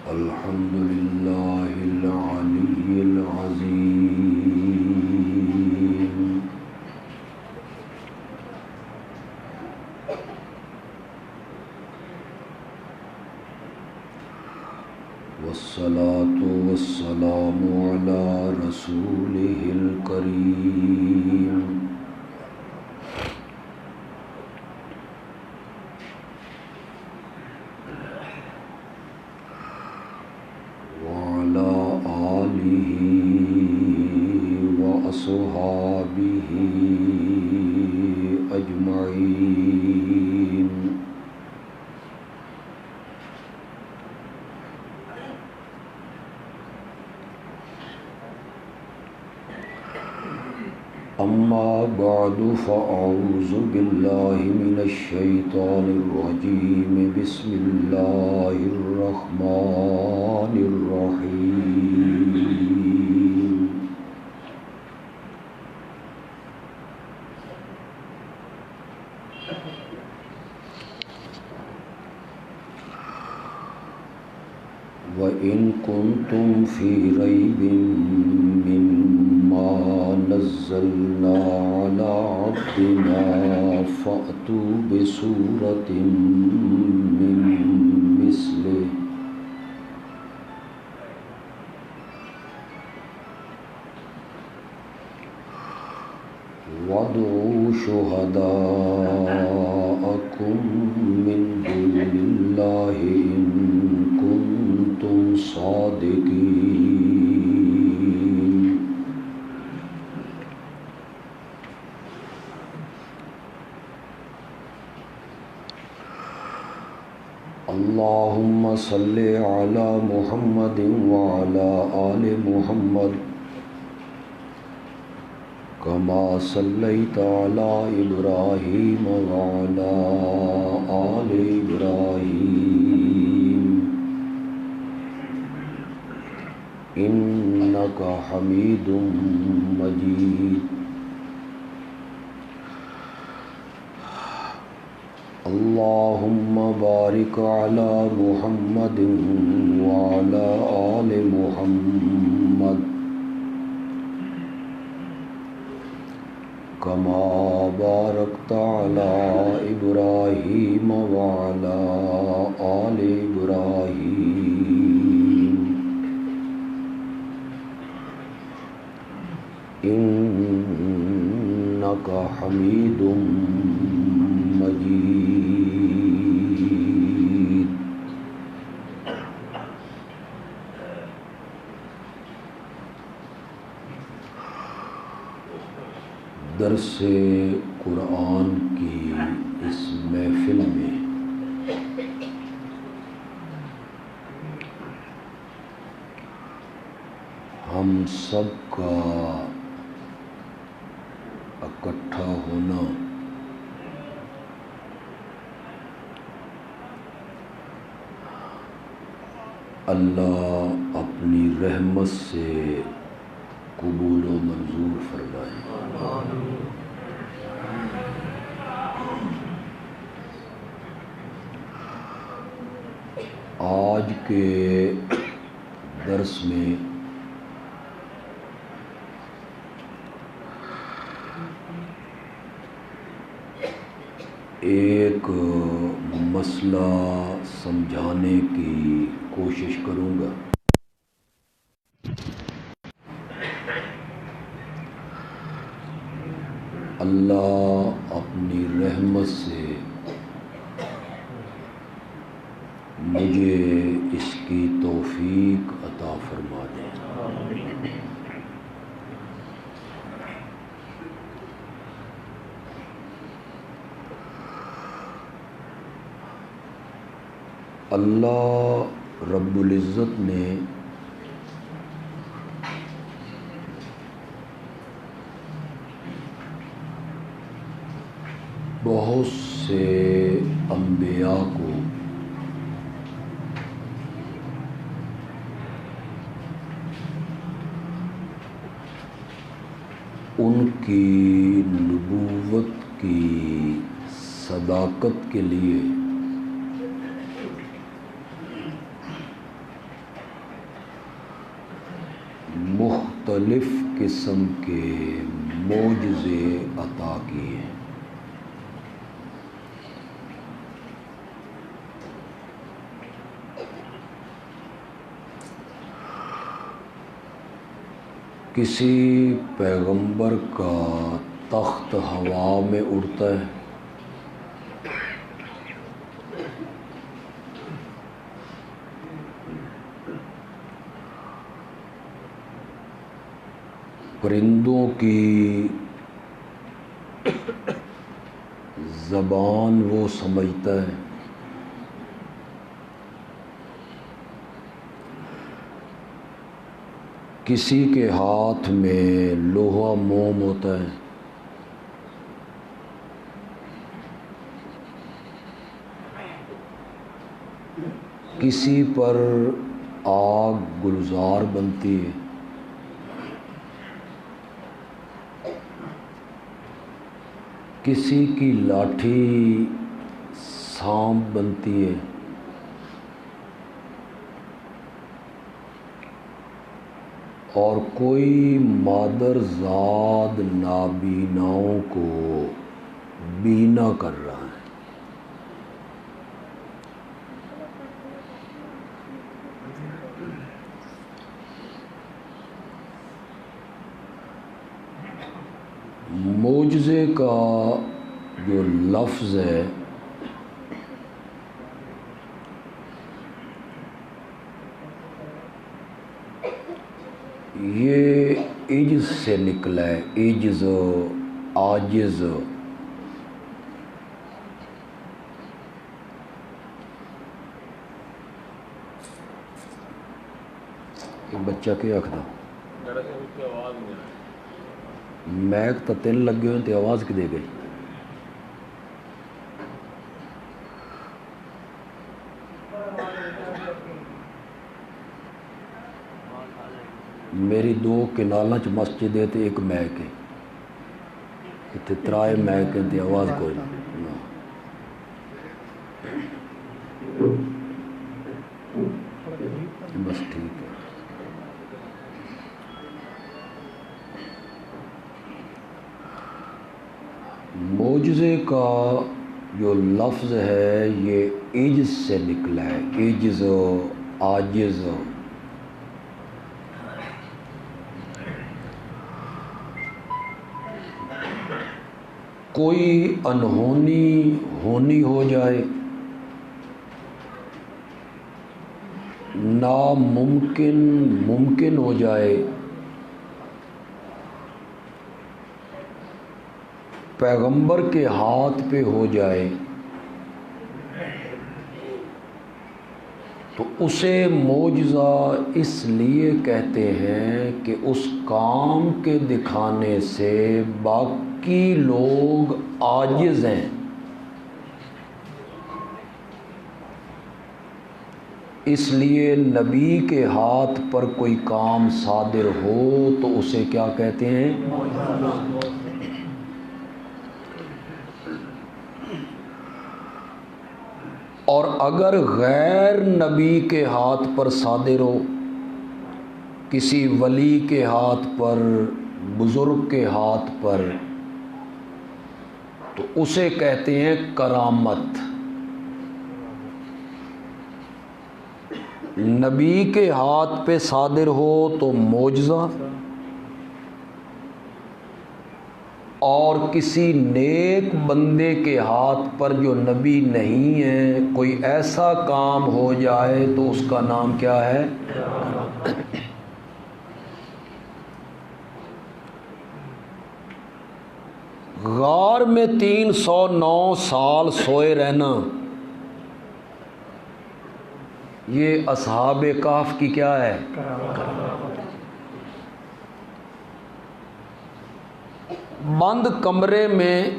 الحمد لله العلي العظيم والصلاة والسلام على رسوله الكريم وعلى آله وأصحابه أجمعين. أما بعد فأعوذ بالله من الشيطان الرجيم. بسم الله الرحمن الرحيم. وإن كنتم في ريب مما نزلنا على عبدنا فأتوا بسورة من مثله وادعوا شهداءكم من دون الله إن كنتم صادقين. اللهم صل على محمد وعلى آل محمد كما صليت على إبراهيم وعلى آل إبراهيم إنك حميد مجيد. اللهم بارك على محمد وعلى آل محمد كما باركت على إبراهيم وعلى آل إبراهيم إنك حميد مجيد. درس قرآن کی اس محفل میں ہم سب کا اکٹھا ہونا اللہ اپنی رحمت سے قبول و منظور فرمائے. آج کے درس میں ایک مسئلہ سمجھانے کی کوشش کروں گا. اللہ اپنی رحمت سے مجھے اس کی توفیق عطا فرما دے. اللہ رب العزت نے بہت سے انبیاء کو ان کی نبوت کی صداقت کے لیے مختلف قسم کے معجزے عطا کیے۔ کسی پیغمبر کا تخت ہوا میں اڑتا ہے، پرندوں کی زبان وہ سمجھتا ہے، کسی کے ہاتھ میں لوہا موم ہوتا ہے، کسی پر آگ گلزار بنتی ہے، کسی کی لاٹھی سانپ بنتی ہے، اور کوئی مادرزاد نابیناؤں کو بینا کر رہا ہے۔ معجزے کا جو لفظ ہے یہ عجز سے نکلا ہے، عجز، عاجز۔ یہ بچہ کیا آخدا میک تو تین لگے ہوئے تو آواز کی دے گئی؟ میری دو کنالاں چ مسجد ہے تو ایک میک ہے، اتنے ترائے میک ہیں تو آواز کوئی نہیں۔ بس ٹھیک ہے۔ معجزے کا جو لفظ ہے یہ عجز سے نکلا ہے، عجز، عاجز۔ کوئی انہونی ہونی ہو جائے، ناممکن ممکن ہو جائے، پیغمبر کے ہاتھ پہ ہو جائے تو اسے معجزہ اس لیے کہتے ہیں کہ اس کام کے دکھانے سے باقی لوگ عاجز ہیں، اس لیے نبی کے ہاتھ پر کوئی کام صادر ہو تو اسے کیا کہتے ہیں؟ اور اگر غیر نبی کے ہاتھ پر صادر ہو، کسی ولی کے ہاتھ پر، بزرگ کے ہاتھ پر، تو اسے کہتے ہیں کرامت۔ نبی کے ہاتھ پہ صادر ہو تو معجزہ، اور کسی نیک بندے کے ہاتھ پر جو نبی نہیں ہے کوئی ایسا کام ہو جائے تو اس کا نام کیا ہے؟ غار میں 309 سال سوئے رہنا، یہ اصحاب کہف کی کیا ہے؟ بند کمرے میں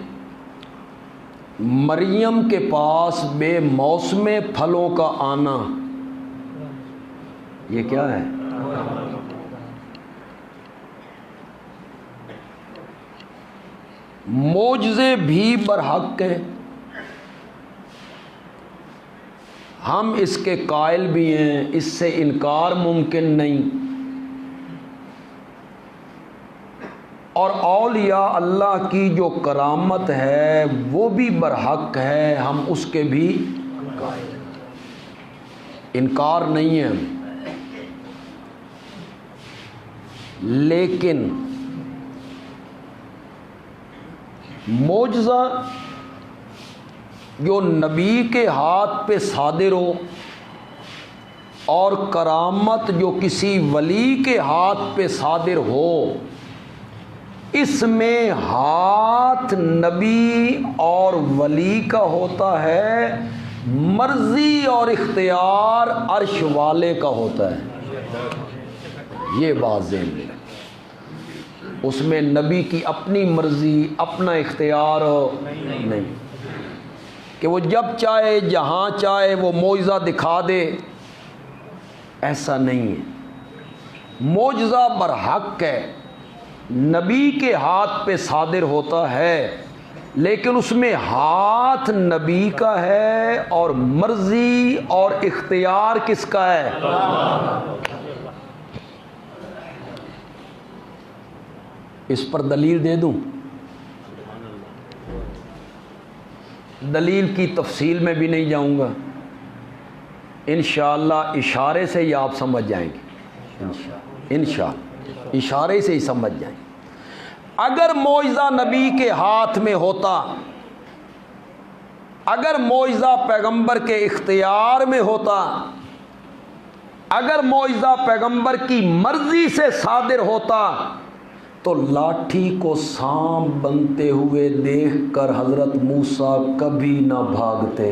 مریم کے پاس بے موسم پھلوں کا آنا، یہ کیا ہے؟ معجزے بھی برحق ہیں، ہم اس کے قائل بھی ہیں، اس سے انکار ممکن نہیں، اولیاء اللہ کی جو کرامت ہے وہ بھی برحق ہے، ہم اس کے بھی قائل، انکار نہیں ہے ہمیں، لیکن معجزہ جو نبی کے ہاتھ پہ صادر ہو اور کرامت جو کسی ولی کے ہاتھ پہ صادر ہو، اس میں ہاتھ نبی اور ولی کا ہوتا ہے، مرضی اور اختیار عرش والے کا ہوتا ہے۔ یہ بات ذہن میں، اس میں نبی کی اپنی مرضی اپنا اختیار نہیں کہ وہ جب چاہے جہاں چاہے وہ معجزہ دکھا دے، ایسا نہیں ہے۔ معجزہ برحق ہے، نبی کے ہاتھ پہ صادر ہوتا ہے، لیکن اس میں ہاتھ نبی کا ہے اور مرضی اور اختیار کس کا ہے؟ اس پر دلیل دے دوں؟ دلیل کی تفصیل میں بھی نہیں جاؤں گا، انشاءاللہ اشارے سے ہی آپ سمجھ جائیں گے، انشاءاللہ اشارے سے ہی سمجھ جائیں گے۔ اگر معجزہ نبی کے ہاتھ میں ہوتا، اگر معجزہ پیغمبر کے اختیار میں ہوتا، اگر معجزہ پیغمبر کی مرضی سے صادر ہوتا، تو لاٹھی کو سانپ بنتے ہوئے دیکھ کر حضرت موسیٰ کبھی نہ بھاگتے۔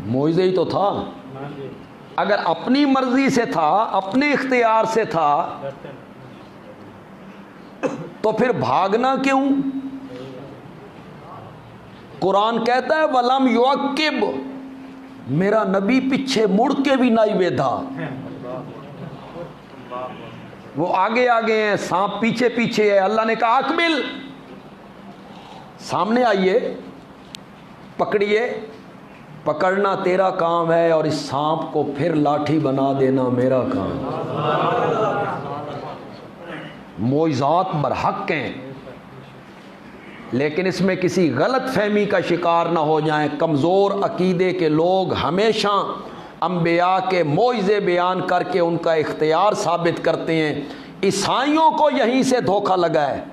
معجزہ ہی تو تھا، اگر اپنی مرضی سے تھا، اپنے اختیار سے تھا، تو پھر بھاگنا کیوں؟ قرآن کہتا ہے وَلَمْ يُعَقِّبْ، میرا نبی پیچھے مڑ کے بھی نہیں بیٹھا، وہ آگے آگے ہیں، سانپ پیچھے پیچھے ہے۔ اللہ نے کہا اقبل، سامنے آئیے، پکڑیے، پکڑنا تیرا کام ہے اور اس سانپ کو پھر لاٹھی بنا دینا میرا کام ہے۔ معجزات برحق ہیں، لیکن اس میں کسی غلط فہمی کا شکار نہ ہو جائیں۔ کمزور عقیدے کے لوگ ہمیشہ انبیاء کے معجزے بیان کر کے ان کا اختیار ثابت کرتے ہیں۔ عیسائیوں کو یہیں سے دھوکہ لگا ہے،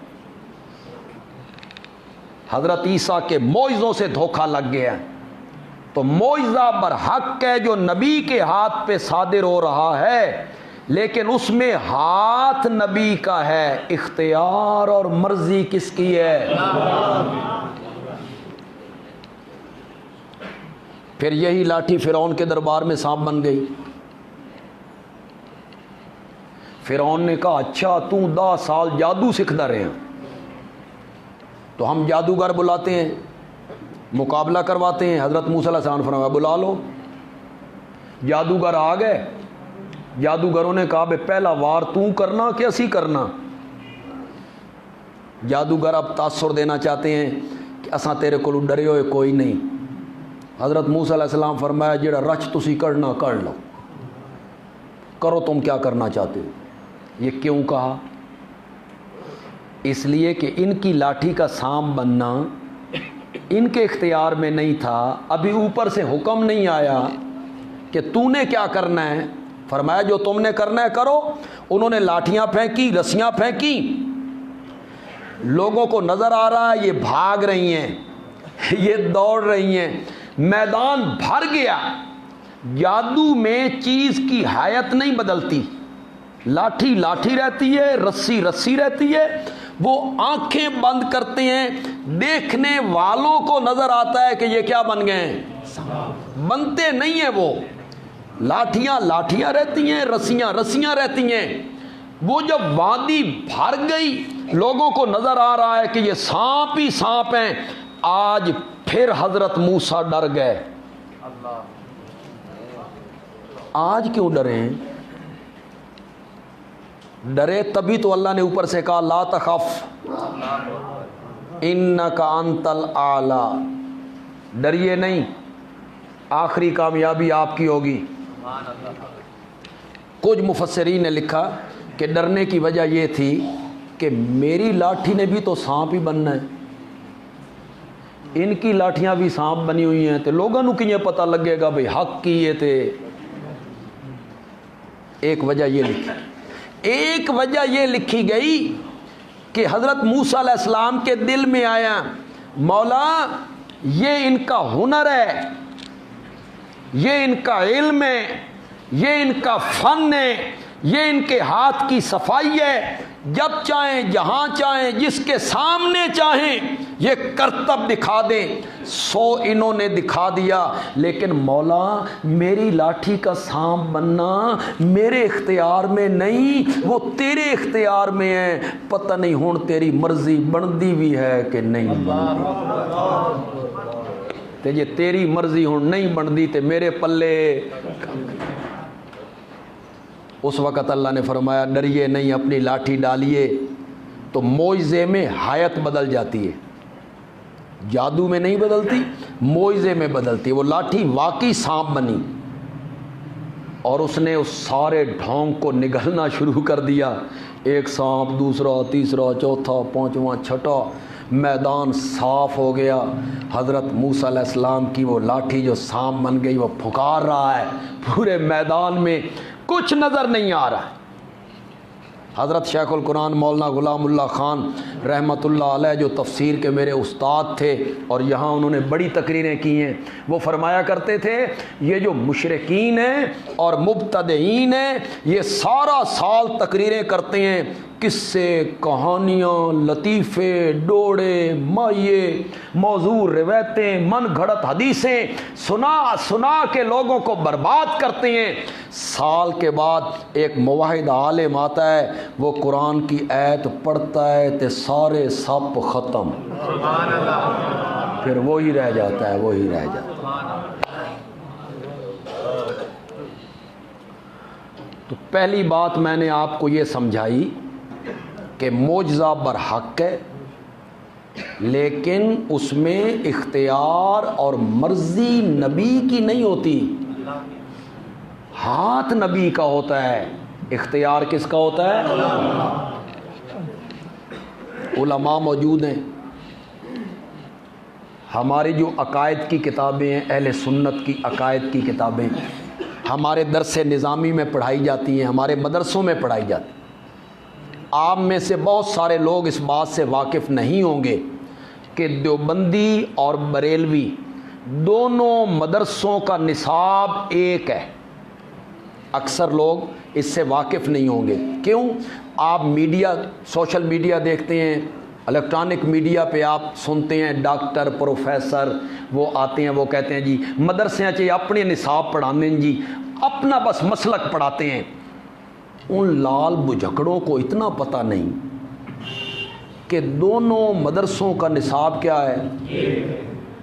حضرت عیسیٰ کے معجزوں سے دھوکہ لگ گیا۔ تو معجزہ برحق ہے جو نبی کے ہاتھ پہ صادر ہو رہا ہے، لیکن اس میں ہاتھ نبی کا ہے، اختیار اور مرضی کس کی ہے؟ پھر یہی لاٹھی فرعون کے دربار میں سانپ بن گئی۔ فرعون نے کہا اچھا تو 10 سال جادو سکھتا رہے ہیں، تو ہم جادوگر بلاتے ہیں، مقابلہ کرواتے ہیں۔ حضرت موسیٰ علیہ السلام نے فرمایا بلا لو۔ جادوگر آ گئے، جادوگروں نے کہا بے پہلا وار تو کرنا کہ اسی کرنا؟ جادوگر اب تاثر دینا چاہتے ہیں کہ اساں تیرے کو ڈرے ہوئے کوئی نہیں۔ حضرت موسیٰ علیہ السلام فرمایا جڑا رچ تسی کرنا کر لو، کرو تم کیا کرنا چاہتے ہو۔ یہ کیوں کہا؟ اس لیے کہ ان کی لاٹھی کا سانپ بننا ان کے اختیار میں نہیں تھا، ابھی اوپر سے حکم نہیں آیا کہ تو نے کیا کرنا ہے۔ فرمایا جو تم نے کرنا ہے کرو۔ انہوں نے لاٹھیاں پھینکی، رسیاں پھینکی، لوگوں کو نظر آ رہا ہے یہ بھاگ رہی ہیں، یہ دوڑ رہی ہیں، میدان بھر گیا۔ جادو میں چیز کی حیت نہیں بدلتی، لاٹھی لاٹھی رہتی ہے، رسی رسی رہتی ہے۔ وہ آنکھیں بند کرتے ہیں، دیکھنے والوں کو نظر آتا ہے کہ یہ کیا بن گئے ہیں، بنتے نہیں ہیں۔ وہ لاٹھیاں لاٹھیاں رہتی ہیں، رسیاں رسیاں رہتی ہیں۔ وہ جب وادی بھر گئی، لوگوں کو نظر آ رہا ہے کہ یہ سانپ ہی سانپ ہیں۔ آج پھر حضرت موسیٰ ڈر گئے۔ آج کیوں ڈرے ہیں؟ ڈرے تبھی تو اللہ نے اوپر سے کہا لا تخف انک انت الاعلی، ڈریے نہیں، آخری کامیابی آپ کی ہوگی۔ کچھ مفسرین نے لکھا کہ کہ ڈرنے کی وجہ یہ تھی کہ میری لاٹھی نے بھی تو سانپ ہی بننا ہے، ان کی لاٹھیاں بھی سانپ بنی ہوئی ہیں، تو لوگوں کو کیوں پتہ لگے گا بھئی حق کی یہ تھے۔ ایک وجہ یہ لکھی، ایک وجہ یہ لکھی گئی کہ حضرت موسیٰ علیہ السلام کے دل میں آیا مولا یہ ان کا ہنر ہے، یہ ان کا علم ہے، یہ ان کا فن ہے، یہ ان کے ہاتھ کی صفائی ہے، جب چاہیں جہاں چاہیں جس کے سامنے چاہیں یہ کرتب دکھا دیں، 100 انہوں نے دکھا دیا، لیکن مولا میری لاٹھی کا سانپ بننا میرے اختیار میں نہیں، وہ تیرے اختیار میں ہے، پتہ نہیں ہون تیری مرضی بندی بھی ہے کہ نہیں تے جے تیری مرضی ہون نہیں بندی تے میرے پلے۔ اس وقت اللہ نے فرمایا ڈریے نہیں، اپنی لاٹھی ڈالیے، تو معجزے میں حیت بدل جاتی ہے، جادو میں نہیں بدلتی، معجزے میں بدلتی ہے۔ وہ لاٹھی واقعی سانپ بنی، اور اس نے اس سارے ڈھونگ کو نگلنا شروع کر دیا، ایک سانپ، دوسرا، تیسرا، چوتھا، پانچواں، چھٹا، میدان صاف ہو گیا۔ حضرت موسیٰ علیہ السلام کی وہ لاٹھی جو سانپ بن گئی وہ پھکار رہا ہے، پورے میدان میں کچھ نظر نہیں آ رہا ہے۔ حضرت شیخ القرآن مولانا غلام اللہ خان رحمۃ اللہ علیہ جو تفسیر کے میرے استاد تھے اور یہاں انہوں نے بڑی تقریریں کی ہیں، وہ فرمایا کرتے تھے یہ جو مشرکین ہیں اور مبتدعین ہیں یہ سارا سال تقریریں کرتے ہیں، قصے، کہانیاں، لطیفے، ڈوڑے، مائے، موضوع روایتیں، من گھڑت حدیثیں سنا سنا کے لوگوں کو برباد کرتے ہیں۔ سال کے بعد ایک موحد عالم آتا ہے، وہ قرآن کی آیت پڑھتا ہے تے سارے سب ختم، پھر وہی رہ جاتا ہے، وہی رہ جاتا ہے۔ تو پہلی بات میں نے آپ کو یہ سمجھائی کہ معجزہ برحق ہے، لیکن اس میں اختیار اور مرضی نبی کی نہیں ہوتی، ہاتھ نبی کا ہوتا ہے، اختیار کس کا ہوتا ہے؟ علماء موجود ہیں، ہماری جو عقائد کی کتابیں ہیں، اہل سنت کی عقائد کی کتابیں ہمارے درس نظامی میں پڑھائی جاتی ہیں، ہمارے مدرسوں میں پڑھائی جاتی ہیں۔ آپ میں سے بہت سارے لوگ اس بات سے واقف نہیں ہوں گے کہ دیوبندی اور بریلوی دونوں مدرسوں کا نصاب ایک ہے، اکثر لوگ اس سے واقف نہیں ہوں گے۔ کیوں؟ آپ میڈیا، سوشل میڈیا دیکھتے ہیں، الیکٹرانک میڈیا پہ آپ سنتے ہیں ڈاکٹر، پروفیسر وہ آتے ہیں، وہ کہتے ہیں جی مدرسے چاہیے اپنے نصاب پڑھانے ہیں، جی اپنا بس مسلک پڑھاتے ہیں۔ ان لال بجھکڑوں کو اتنا پتہ نہیں کہ دونوں مدرسوں کا نصاب کیا ہے۔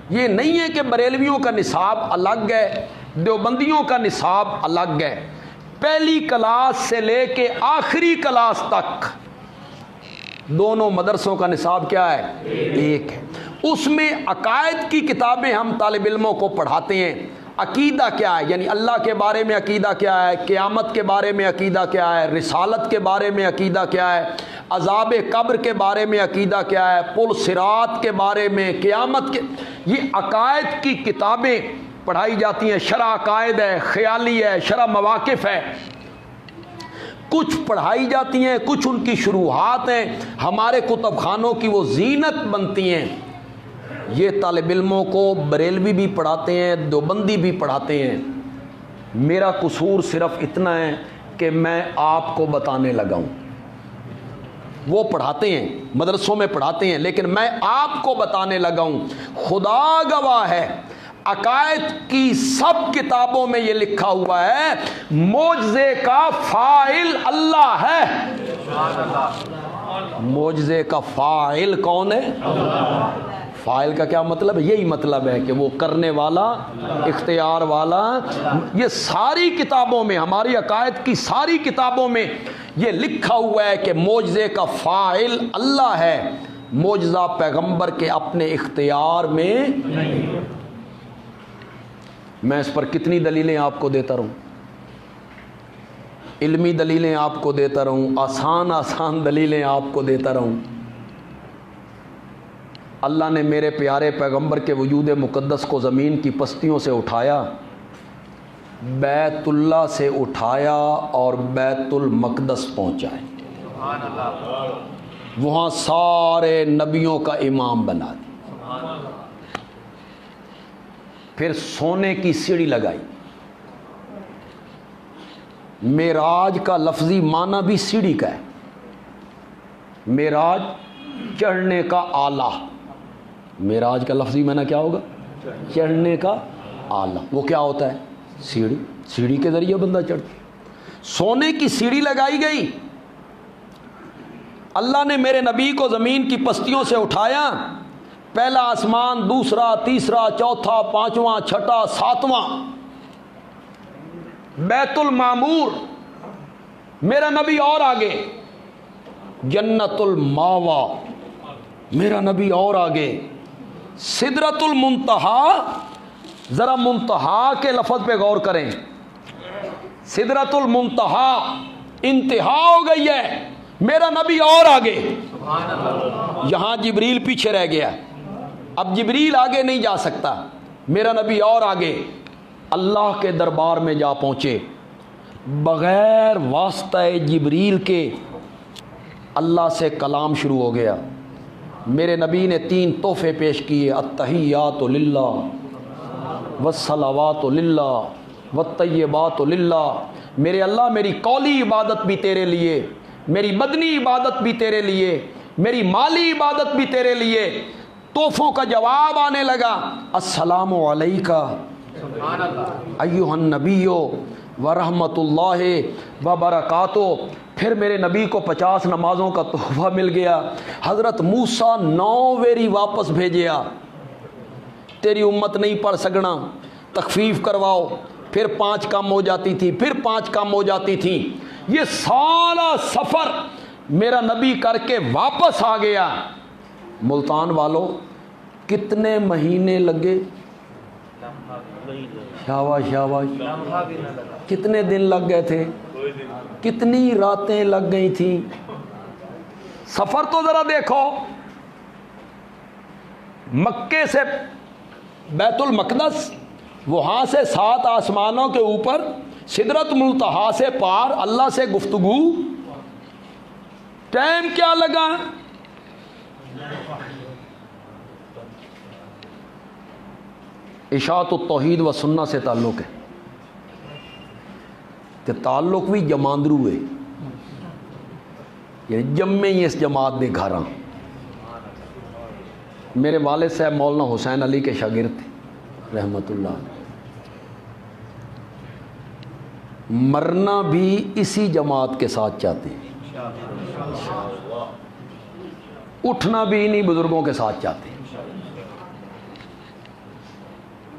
یہ نہیں ہے کہ بریلویوں کا نصاب الگ ہے، دیوبندیوں کا نصاب الگ ہے، پہلی کلاس سے لے کے آخری کلاس تک دونوں مدرسوں کا نصاب کیا ہے؟ ایک ہے۔ اس میں عقائد کی کتابیں ہم طالب علموں کو پڑھاتے ہیں، عقیدہ کیا ہے، یعنی اللہ کے بارے میں عقیدہ کیا ہے، قیامت کے بارے میں عقیدہ کیا ہے، رسالت کے بارے میں عقیدہ کیا ہے، عذاب قبر کے بارے میں عقیدہ کیا ہے، پل صراط کے بارے میں، قیامت کے، یہ عقائد کی کتابیں پڑھائی جاتی ہیں۔ شرح عقائد ہے، خیالی ہے، شرح مواقف ہے، کچھ پڑھائی جاتی ہیں، کچھ ان کی شروحات ہیں، ہمارے کتب خانوں کی وہ زینت بنتی ہیں۔ یہ طالب علموں کو بریلوی بھی پڑھاتے ہیں، دیوبندی بھی پڑھاتے ہیں۔ میرا قصور صرف اتنا ہے کہ میں آپ کو بتانے لگا ہوں، وہ پڑھاتے ہیں، مدرسوں میں پڑھاتے ہیں، لیکن میں آپ کو بتانے لگا ہوں۔ خدا گواہ ہے، عقائد کی سب کتابوں میں یہ لکھا ہوا ہے معجزے کا فاعل اللہ ہے۔ معجزے کا فاعل کون ہے؟ فاعل کا کیا مطلب ہے؟ یہی مطلب ہے کہ وہ کرنے والا، اختیار والا۔ یہ ساری کتابوں میں، ہماری عقائد کی ساری کتابوں میں یہ لکھا ہوا ہے کہ معجزے کا فاعل اللہ ہے، معجزہ پیغمبر کے اپنے اختیار میں نہیں۔ میں اس پر کتنی دلیلیں آپ کو دیتا رہوں۔ علمی دلیلیں آپ کو دیتا رہوں، آسان آسان دلیلیں آپ کو دیتا رہوں۔ اللہ نے میرے پیارے پیغمبر کے وجود مقدس کو زمین کی پستیوں سے اٹھایا، بیت اللہ سے اٹھایا اور بیت المقدس پہنچائے، وہاں سارے نبیوں کا امام بنا دیا، پھر سونے کی سیڑھی لگائی۔ معراج کا لفظی معنی بھی سیڑھی کا ہے، معراج چڑھنے کا آلہ، معراج کا لفظی معنی کیا ہوگا؟ چڑھنے کا آلہ۔ وہ کیا ہوتا ہے؟ سیڑھی، سیڑھی کے ذریعے بندہ چڑھتا ہے۔ سونے کی سیڑھی لگائی گئی، اللہ نے میرے نبی کو زمین کی پستیوں سے اٹھایا، پہلا آسمان، دوسرا، تیسرا، چوتھا، پانچواں، چھٹا، ساتواں، بیت المعمور، میرا نبی اور آگے، جنت الماوا، میرا نبی اور آگے، سدرۃ المنتہا، ذرا منتہا کے لفظ پہ غور کریں، سدرۃ المنتہا، انتہا ہو گئی ہے، میرا نبی اور آگے، یہاں جبریل پیچھے رہ گیا، اب جبریل آگے نہیں جا سکتا، میرا نبی اور آگے، اللہ کے دربار میں جا پہنچے، بغیر واسطہ جبریل کے اللہ سے کلام شروع ہو گیا۔ میرے نبی نے 3 تحفے پیش کیے، التحیات للہ والصلوات للہ والطیبات للہ، میرے اللہ میری قولی عبادت بھی تیرے لیے، میری بدنی عبادت بھی تیرے لیے، میری مالی عبادت بھی تیرے لیے۔ تحفوں کا جواب آنے لگا، السلام علیکہ ایھا النبی ورحمۃ اللہ وبرکاتہ۔ پھر میرے نبی کو 50 نمازوں کا تحفہ مل گیا۔ حضرت موسیٰ 9 ویری واپس بھیجیا، تیری امت نہیں پڑھ سکنا، تخفیف کرواؤ، پھر 5 کم ہو جاتی تھی، پھر 5 کم ہو جاتی تھی، یہ سارا سفر میرا نبی کر کے واپس آ گیا۔ ملتان والوں کتنے مہینے لگے؟ شاباش شاباش، کتنے دن لگ گئے تھے؟ کتنی راتیں لگ گئی تھیں؟ سفر تو ذرا دیکھو، مکے سے بیت المقدس، وہاں سے 7 آسمانوں کے اوپر، سدرۃ منتہا سے پار، اللہ سے گفتگو، ٹائم کیا لگا؟ اشاعت التوحید و سنہ سے تعلق ہے کہ تعلق بھی جماندرو ہے، یعنی جمے ہی اس جماعت دے گھراں۔ میرے والد صاحب مولانا حسین علی کے شاگرد تھے رحمت اللہ، مرنا بھی اسی جماعت کے ساتھ چاہتے ہیں، اٹھنا بھی انہی بزرگوں کے ساتھ چاہتے ہیں،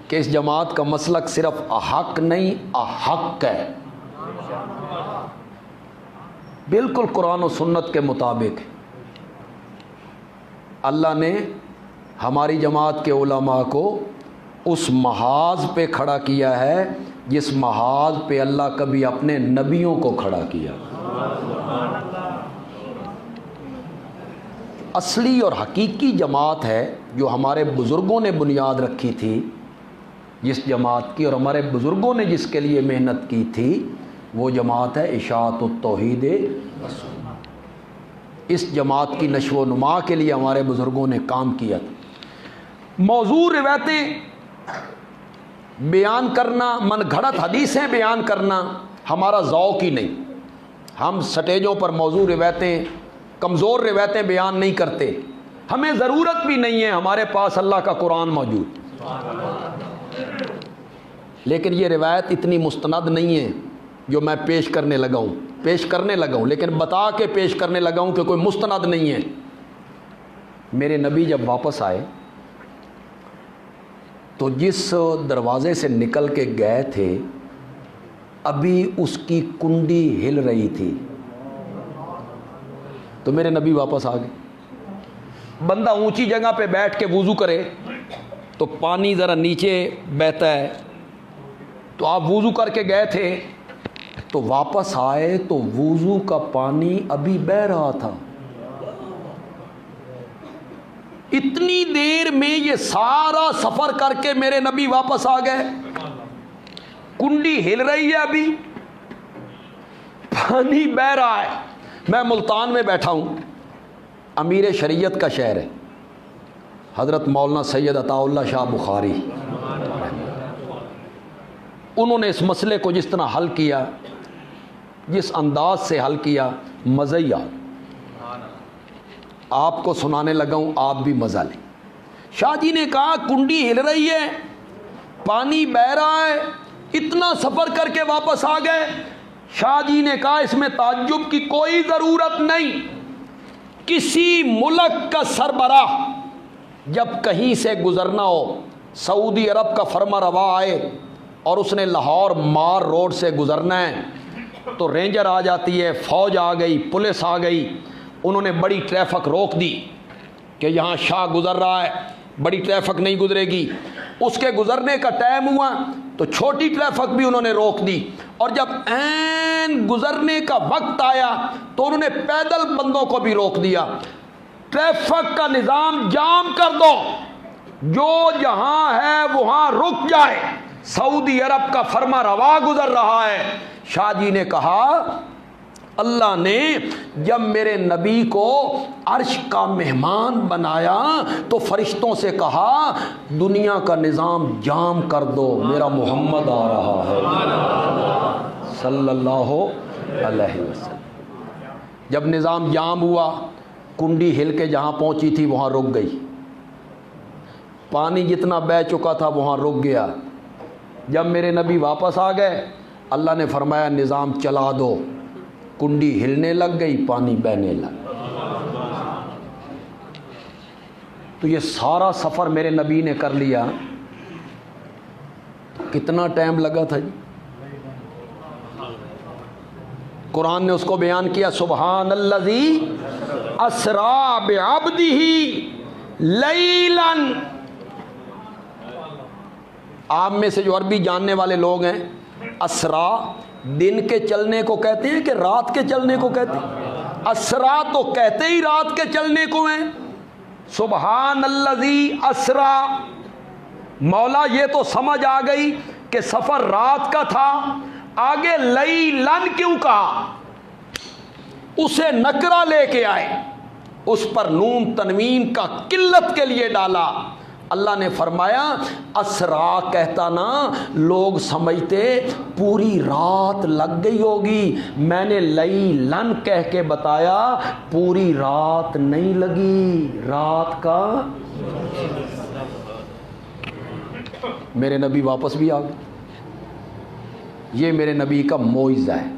کہ اس جماعت کا مسلک صرف حق نہیں احق ہے، بالکل قرآن و سنت کے مطابق۔ اللہ نے ہماری جماعت کے علماء کو اس محاذ پہ کھڑا کیا ہے جس محاذ پہ اللہ کبھی اپنے نبیوں کو کھڑا کیا۔ اصلی اور حقیقی جماعت ہے جو ہمارے بزرگوں نے بنیاد رکھی تھی، جس جماعت کی اور ہمارے بزرگوں نے جس کے لیے محنت کی تھی، وہ جماعت ہے اشاعت التوحید و سنہ۔ اس جماعت کی نشو و نما کے لیے ہمارے بزرگوں نے کام کیا تھا۔ موضوع روایتیں بیان کرنا، من گھڑت حدیثیں بیان کرنا ہمارا ذوق ہی نہیں، ہم سٹیجوں پر موضوع روایتیں، کمزور روایتیں بیان نہیں کرتے، ہمیں ضرورت بھی نہیں ہے، ہمارے پاس اللہ کا قرآن موجود۔ لیکن یہ روایت اتنی مستند نہیں ہے جو میں پیش کرنے لگا ہوں، لیکن بتا کے پیش کرنے لگا ہوں کہ کوئی مستند نہیں ہے۔ میرے نبی جب واپس آئے تو جس دروازے سے نکل کے گئے تھے ابھی اس کی کنڈی ہل رہی تھی، تو میرے نبی واپس آ گئے۔ بندہ اونچی جگہ پہ بیٹھ کے وضو کرے تو پانی ذرا نیچے بہتا ہے، تو آپ وضو کر کے گئے تھے، تو واپس آئے تو وضو کا پانی ابھی بہہ رہا تھا. اتنی دیر میں یہ سارا سفر کر کے میرے نبی واپس آ گئے. کنڈی ہل رہی ہے, ابھی پانی بہہ رہا ہے. میں ملتان میں بیٹھا ہوں, امیر شریعت کا شہر ہے, حضرت مولانا سید عطا اللہ شاہ بخاری. انہوں نے اس مسئلے کو جس طرح حل کیا, جس انداز سے حل کیا, مزہ ہی آ. آپ کو سنانے لگا ہوں, آپ بھی مزہ لیں. شاہ جی نے کہا کنڈی ہل رہی ہے, پانی بہہ رہا ہے, اتنا سفر کر کے واپس آ گئے. شاہ جی نے کہا اس میں تعجب کی کوئی ضرورت نہیں. کسی ملک کا سربراہ جب کہیں سے گزرنا ہو, سعودی عرب کا فرما روا آئے اور اس نے لاہور مار روڈ سے گزرنا ہے, تو رینجر آ جاتی ہے, فوج آ گئی, پولیس آ گئی. انہوں نے بڑی ٹریفک روک دی کہ یہاں شاہ گزر رہا ہے, بڑی ٹریفک نہیں گزرے گی. اس کے گزرنے کا ٹائم ہوا تو چھوٹی ٹریفک بھی انہوں نے روک دی. اور جب عین گزرنے کا وقت آیا تو انہوں نے پیدل بندوں کو بھی روک دیا. ٹریفک کا نظام جام کر دو, جو جہاں ہے وہاں رک جائے, سعودی عرب کا فرما روا گزر رہا ہے. شاہ جی نے کہا اللہ نے جب میرے نبی کو عرش کا مہمان بنایا تو فرشتوں سے کہا دنیا کا نظام جام کر دو, میرا محمد آ رہا ہے صلی اللہ علیہ وسلم. جب نظام جام ہوا, کنڈی ہل کے جہاں پہنچی تھی وہاں رک گئی. پانی جتنا بہہ چکا تھا وہاں رک گیا. جب میرے نبی واپس آ گئے, اللہ نے فرمایا نظام چلا دو. کنڈی ہلنے لگ گئی, پانی بہنے لگ. تو یہ سارا سفر میرے نبی نے کر لیا. کتنا ٹائم لگا تھا جی؟ قرآن نے اس کو بیان کیا, سبحان الذی اسرا بعبدہ لیلا. آپ میں سے جو عربی جاننے والے لوگ ہیں, اسرا دن کے چلنے کو کہتے ہیں کہ رات کے چلنے کو کہتے ہیں؟ اسرا تو کہتے ہی رات کے چلنے کو ہیں. سبحان الذی اسرا, مولا یہ تو سمجھ آ گئی کہ سفر رات کا تھا, آگے لیلن کیوں کہا؟ اسے نکرہ لے کے آئے, اس پر نون تنوین کا قلت کے لیے ڈالا. اللہ نے فرمایا اسرا کہتا نا لوگ سمجھتے پوری رات لگ گئی ہوگی, میں نے لیلن کہہ کے بتایا پوری رات نہیں لگی, رات کا. میرے نبی واپس بھی آ گئے. یہ میرے نبی کا معجزہ ہے,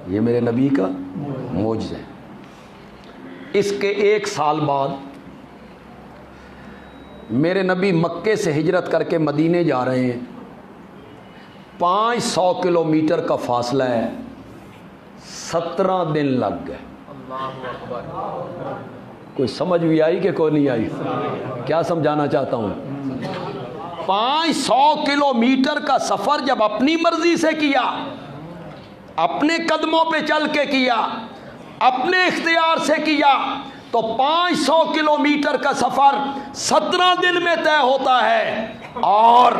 یہ میرے نبی کا معجزہ ہے. اس کے 1 سال بعد میرے نبی مکے سے ہجرت کر کے مدینے جا رہے ہیں. 500 کلومیٹر کا فاصلہ ہے, 17 دن لگ گئے. کوئی سمجھ بھی آئی کہ کوئی نہیں آئی؟ کیا سمجھانا چاہتا ہوں؟ 500 کلومیٹر کا سفر جب اپنی مرضی سے کیا, اپنے قدموں پہ چل کے کیا, اپنے اختیار سے کیا, تو 500 کلومیٹر کا سفر 17 دن میں طے ہوتا ہے. اور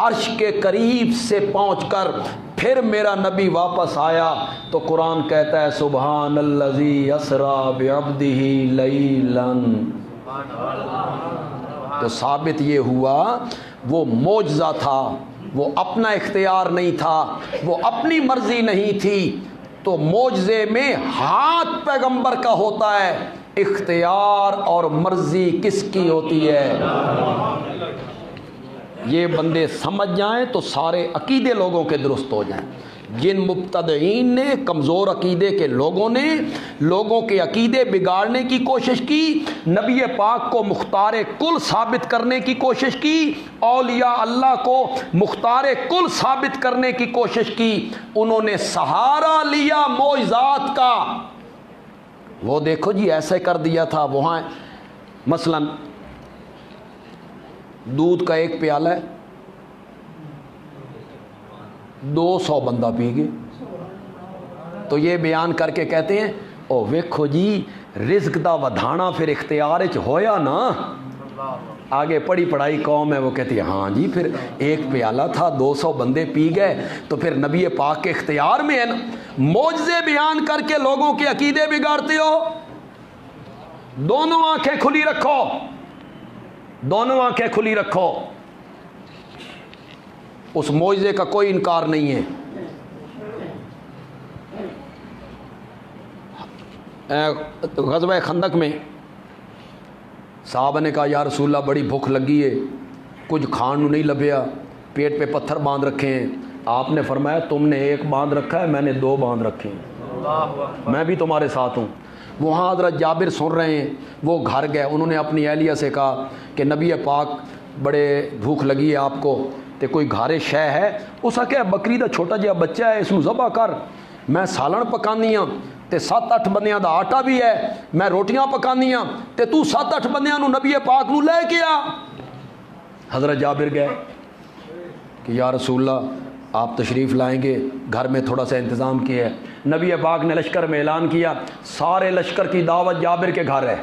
عرش کے قریب سے پہنچ کر پھر میرا نبی واپس آیا تو قرآن کہتا ہے سبحان الذی اسرا بعبدہ لیلا. تو ثابت یہ ہوا وہ معجزہ تھا, وہ اپنا اختیار نہیں تھا, وہ اپنی مرضی نہیں تھی. تو معجزے میں ہاتھ پیغمبر کا ہوتا ہے, اختیار اور مرضی کس کی ہوتی ہے؟ یہ بندے سمجھ جائیں تو سارے عقیدے لوگوں کے درست ہو جائیں. جن مبتدعین نے, کمزور عقیدے کے لوگوں نے لوگوں کے عقیدے بگاڑنے کی کوشش کی, نبی پاک کو مختار کل ثابت کرنے کی کوشش کی, اولیاء اللہ کو مختار کل ثابت کرنے کی کوشش کی, انہوں نے سہارا لیا معجزات کا. وہ دیکھو جی ایسے کر دیا تھا وہاں, مثلا دودھ کا 1 پیالہ ہے, 200 بندہ پی گئے. تو یہ بیان کر کے کہتے ہیں او ویکھو جی رزق دا ودھانا پھر اختیار وچ ہویا نا. آگے پڑھی پڑھائی قوم ہے وہ کہتی ہے ہاں جی پھر ایک پیالہ تھا 200 بندے پی گئے تو پھر نبی پاک کے اختیار میں ہے نا. معجزے بیان کر کے لوگوں کے عقیدے بگاڑتے ہو. دونوں آنکھیں کھلی رکھو, دونوں آنکھیں کھلی رکھو. اس معجزے کا کوئی انکار نہیں ہے. غزوہ خندق میں صحابہ نے کہا یا رسول اللہ بڑی بھوک لگی ہے, کچھ کھان نہیں لبیا, پیٹ پہ پتھر باندھ رکھے ہیں. آپ نے فرمایا تم نے ایک باندھ رکھا ہے, میں نے 2 باندھ رکھے ہیں, میں بھی تمہارے ساتھ ہوں. وہاں حضرت جابر سن رہے ہیں, وہ گھر گئے, انہوں نے اپنی اہلیہ سے کہا کہ نبی پاک بڑے بھوک لگی ہے آپ کو, تے کوئی گھارے شے ہے؟ اس کا کیا بکری دا چھوٹا جہا بچہ ہے, اس کو ذبح کر, میں سالن پکانی ہاں تے 7-8 بندیاں دا آٹا بھی ہے, میں روٹیاں پکانی ہاں تے تو 7-8 بندیاں نو نبی پاک نو لے کے آ. حضرت جابر گئے کہ یا رسول اللہ آپ تشریف لائیں گے, گھر میں تھوڑا سا انتظام کیا ہے. نبی پاک نے لشکر میں اعلان کیا سارے لشکر کی دعوت جابر کے گھر ہے.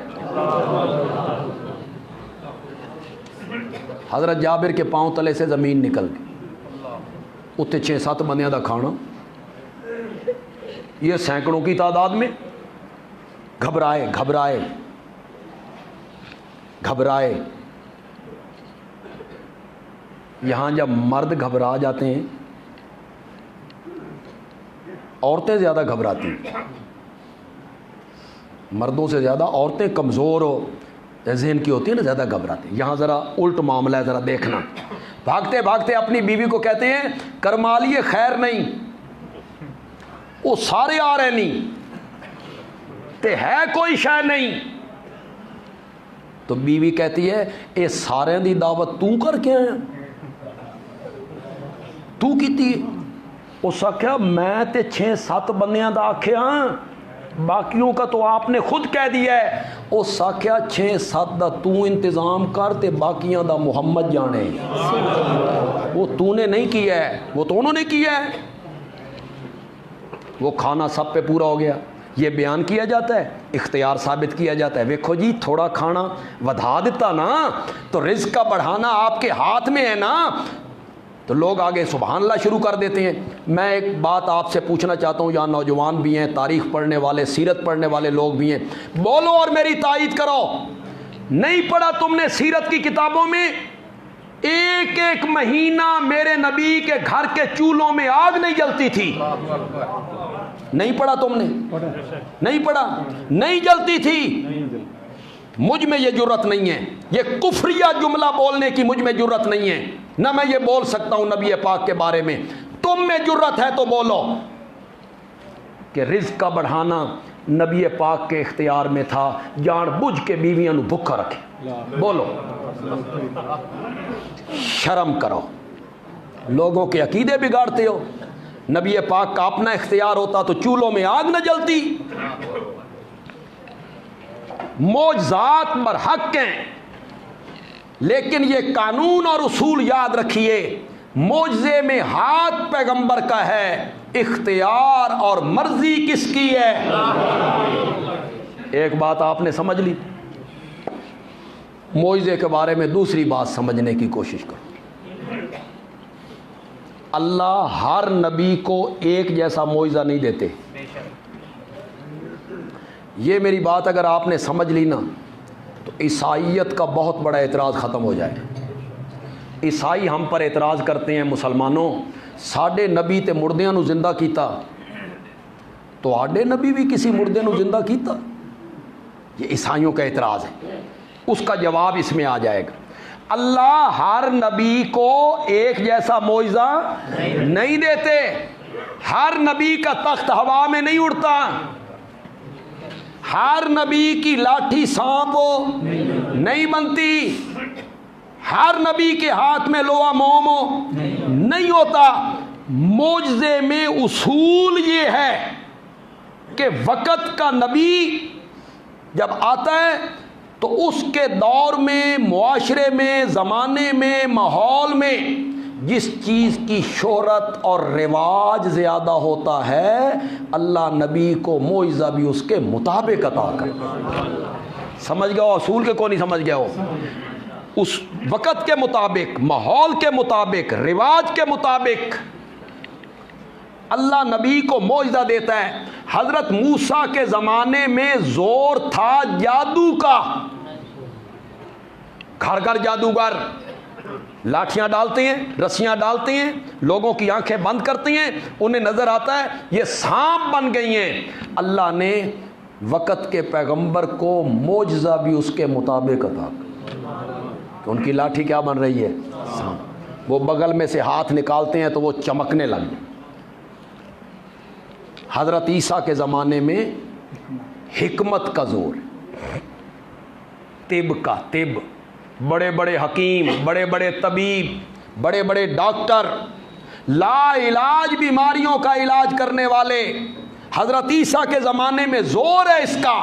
حضرت جابر کے پاؤں تلے سے زمین نکل گئی, اتنے 6-7 بندیاں دا کھانا, یہ سینکڑوں کی تعداد میں. گھبرائے گھبرائے گھبرائے. یہاں جب مرد گھبرا جاتے ہیں عورتیں زیادہ گھبراتی ہیں, مردوں سے زیادہ عورتیں کمزور ہو ذہن کی ہوتی ہیں نا, زیادہ گھبراتی. یہاں ذرا الٹ معاملہ ہے, ذرا دیکھنا. بھاگتے بھاگتے اپنی بیوی کو کہتے ہیں کرمالیے خیر نہیں, وہ سارے آ رہے نہیں تے ہے کوئی شے نہیں. تو بیوی کہتی ہے اے سارے دی دعوت تو کر کے آیا, تو کیتی. اس آخیا میں تے 6-7 بندیاں دا آکھیا, باقیوں کا تو آپ نے خود کہہ دیا ہے. اس آخیا 6-7 دا تو انتظام کر تے باقیاں دا محمد جانے, وہ تو نے نہیں کیا ہے, وہ تو انہوں نے کیا ہے. وہ کھانا سب پہ پورا ہو گیا. یہ بیان کیا جاتا ہے, اختیار ثابت کیا جاتا ہے. ویکھو جی تھوڑا کھانا ودھا دیتا نا تو رزق کا بڑھانا آپ کے ہاتھ میں ہے نا, تو لوگ آگے سبحان اللہ شروع کر دیتے ہیں. میں ایک بات آپ سے پوچھنا چاہتا ہوں, یہاں نوجوان بھی ہیں, تاریخ پڑھنے والے, سیرت پڑھنے والے لوگ بھی ہیں, بولو اور میری تائید کرو. نہیں پڑھا تم نے سیرت کی کتابوں میں ایک ایک مہینہ میرے نبی کے گھر کے چولہوں میں آگ نہیں جلتی تھی؟ نہیں پڑھا تم نے؟ نہیں پڑھا, نہیں جلتی تھی. مجھ میں یہ جرت نہیں ہے, یہ کفریہ جملہ بولنے کی مجھ میں جرت نہیں ہے, نہ میں یہ بول سکتا ہوں نبی پاک کے بارے میں. تم میں جرت ہے تو بولو کہ رزق کا بڑھانا نبی پاک کے اختیار میں تھا, جان بوجھ کے بیویاں نو بھوکا رکھے. بولو, شرم کرو. لوگوں کے عقیدے بگاڑتے ہو. نبی پاک کا اپنا اختیار ہوتا تو چولہوں میں آگ نہ جلتی. معجزات برحق ہیں, لیکن یہ قانون اور اصول یاد رکھیے, معجزے میں ہاتھ پیغمبر کا ہے, اختیار اور مرضی کس کی ہے. ایک بات آپ نے سمجھ لی. معجزے کے بارے میں دوسری بات سمجھنے کی کوشش کرو. اللہ ہر نبی کو ایک جیسا معجزہ نہیں دیتے. یہ میری بات اگر آپ نے سمجھ لی نا تو عیسائیت کا بہت بڑا اعتراض ختم ہو جائے. عیسائی ہم پر اعتراض کرتے ہیں, مسلمانوں ساڈے نبی تے مردیاں نو زندہ کیتا, تو آڈے نبی بھی کسی مردے نو زندہ کیتا. یہ عیسائیوں کا اعتراض ہے, اس کا جواب اس میں آ جائے گا. اللہ ہر نبی کو ایک جیسا معجزہ نہیں دیتے. ہر نبی کا تخت ہوا میں نہیں اڑتا, ہر نبی کی لاٹھی سانپ نہیں بنتی, ہر نبی کے ہاتھ میں لوہا موم نہیں ہوتا. معجزے میں اصول یہ ہے کہ وقت کا نبی جب آتا ہے تو اس کے دور میں, معاشرے میں, زمانے میں, ماحول میں جس چیز کی شہرت اور رواج زیادہ ہوتا ہے اللہ نبی کو معجزہ بھی اس کے مطابق عطا کرتا ہے۔ سمجھ گیا ہو اصول کے کو نہیں سمجھ گیا ہو؟ اس وقت کے مطابق، ماحول کے مطابق، رواج کے مطابق اللہ نبی کو معجزہ دیتا ہے۔ حضرت موسیٰ کے زمانے میں زور تھا جادو کا، گھر گھر جادوگر لاٹھیاں ڈالتے ہیں، رسیاں ڈالتے ہیں، لوگوں کی آنکھیں بند کرتی ہیں، انہیں نظر آتا ہے یہ سانپ بن گئی ہیں۔ اللہ نے وقت کے پیغمبر کو معجزہ بھی اس کے مطابق عطا کہ ان کی لاٹھی کیا بن رہی ہے؟ سانپ۔ وہ بغل میں سے ہاتھ نکالتے ہیں تو وہ چمکنے لگ گئے۔ حضرت عیسیٰ کے زمانے میں حکمت کا زور ہے، طب کا، طب، بڑے بڑے حکیم، بڑے بڑے طبیب، بڑے بڑے ڈاکٹر، لا علاج بیماریوں کا علاج کرنے والے، حضرت عیسیٰ کے زمانے میں زور ہے اس کا۔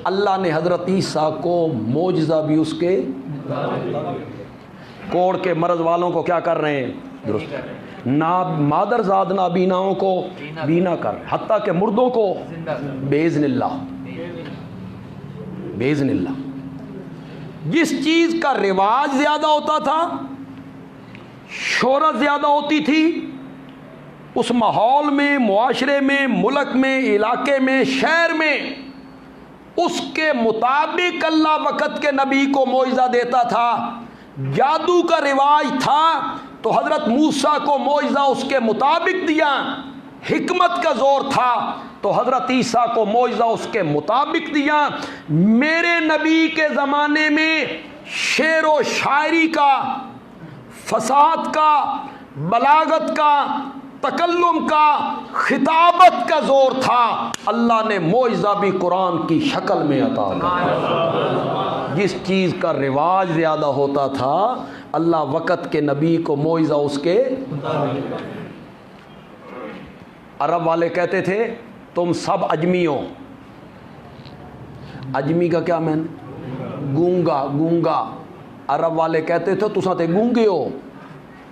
اللہ نے حضرت عیسیٰ کو معجزہ بھی اس کے کوڑ کے مرض والوں کو کیا کر رہے ہیں؟ درست۔ مادر زاد نابیناؤں کو بینا کر، حتیٰ کہ مردوں کو باذن اللہ، باذن اللہ۔ جس چیز کا رواج زیادہ ہوتا تھا، شہرت زیادہ ہوتی تھی، اس ماحول میں، معاشرے میں، ملک میں، علاقے میں، شہر میں، اس کے مطابق اللہ وقت کے نبی کو معجزہ دیتا تھا۔ جادو کا رواج تھا تو حضرت موسیٰ کو معجزہ اس کے مطابق دیا، حکمت کا زور تھا تو حضرت عیسیٰ کو معجزہ اس کے مطابق دیا۔ میرے نبی کے زمانے میں شعر و شاعری کا، فصاحت کا، بلاغت کا، تکلم کا، خطابت کا زور تھا، اللہ نے معجزہ بھی قرآن کی شکل میں عطا کیا۔ جس چیز کا رواج زیادہ ہوتا تھا اللہ وقت کے نبی کو معجزہ اس کے۔ عرب والے کہتے تھے تم سب اجمی ہو۔ اجمی کا کیا معنی؟ گونگا، گونگا۔ عرب والے کہتے تھے تساں تے گونگے ہو،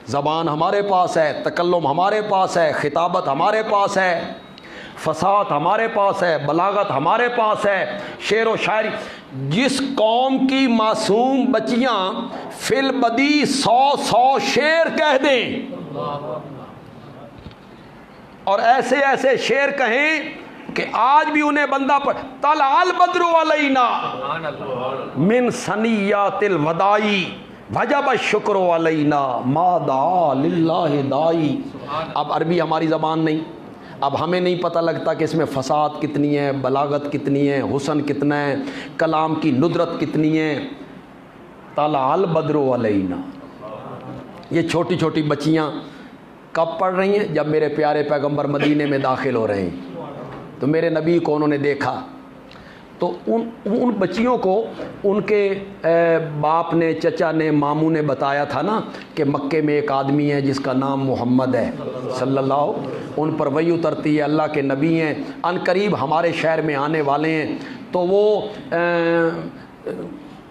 زبان ہمارے پاس ہے، تکلم ہمارے پاس ہے، خطابت ہمارے پاس ہے، فصاحت ہمارے پاس ہے، بلاغت ہمارے پاس ہے، شعر و شاعری۔ جس قوم کی معصوم بچیاں فی البدی 100 شعر کہہ دیں اور ایسے ایسے شعر کہیں کہ آج بھی انہیں بندہ پڑھ، طلع البدر علینا من ثنیات الوداعی وجب الشکر علینا ما دعا للہ دائی۔ اب عربی ہماری زبان نہیں، اب ہمیں نہیں پتہ لگتا کہ اس میں فصاحت کتنی ہے، بلاغت کتنی ہے، حسن کتنا ہے، کلام کی ندرت کتنی ہے۔ طلع البدر علینا، یہ چھوٹی چھوٹی بچیاں کب پڑھ رہی ہیں؟ جب میرے پیارے پیغمبر مدینے میں داخل ہو رہے ہیں تو میرے نبی کو انہوں نے دیکھا تو ان بچیوں کو ان کے باپ نے، چچا نے، ماموں نے بتایا تھا نا کہ مکے میں ایک آدمی ہے جس کا نام محمد ہے صلی اللہ، ان پر وحی اترتی ہے، اللہ کے نبی ہیں، ان قریب ہمارے شہر میں آنے والے ہیں۔ تو وہ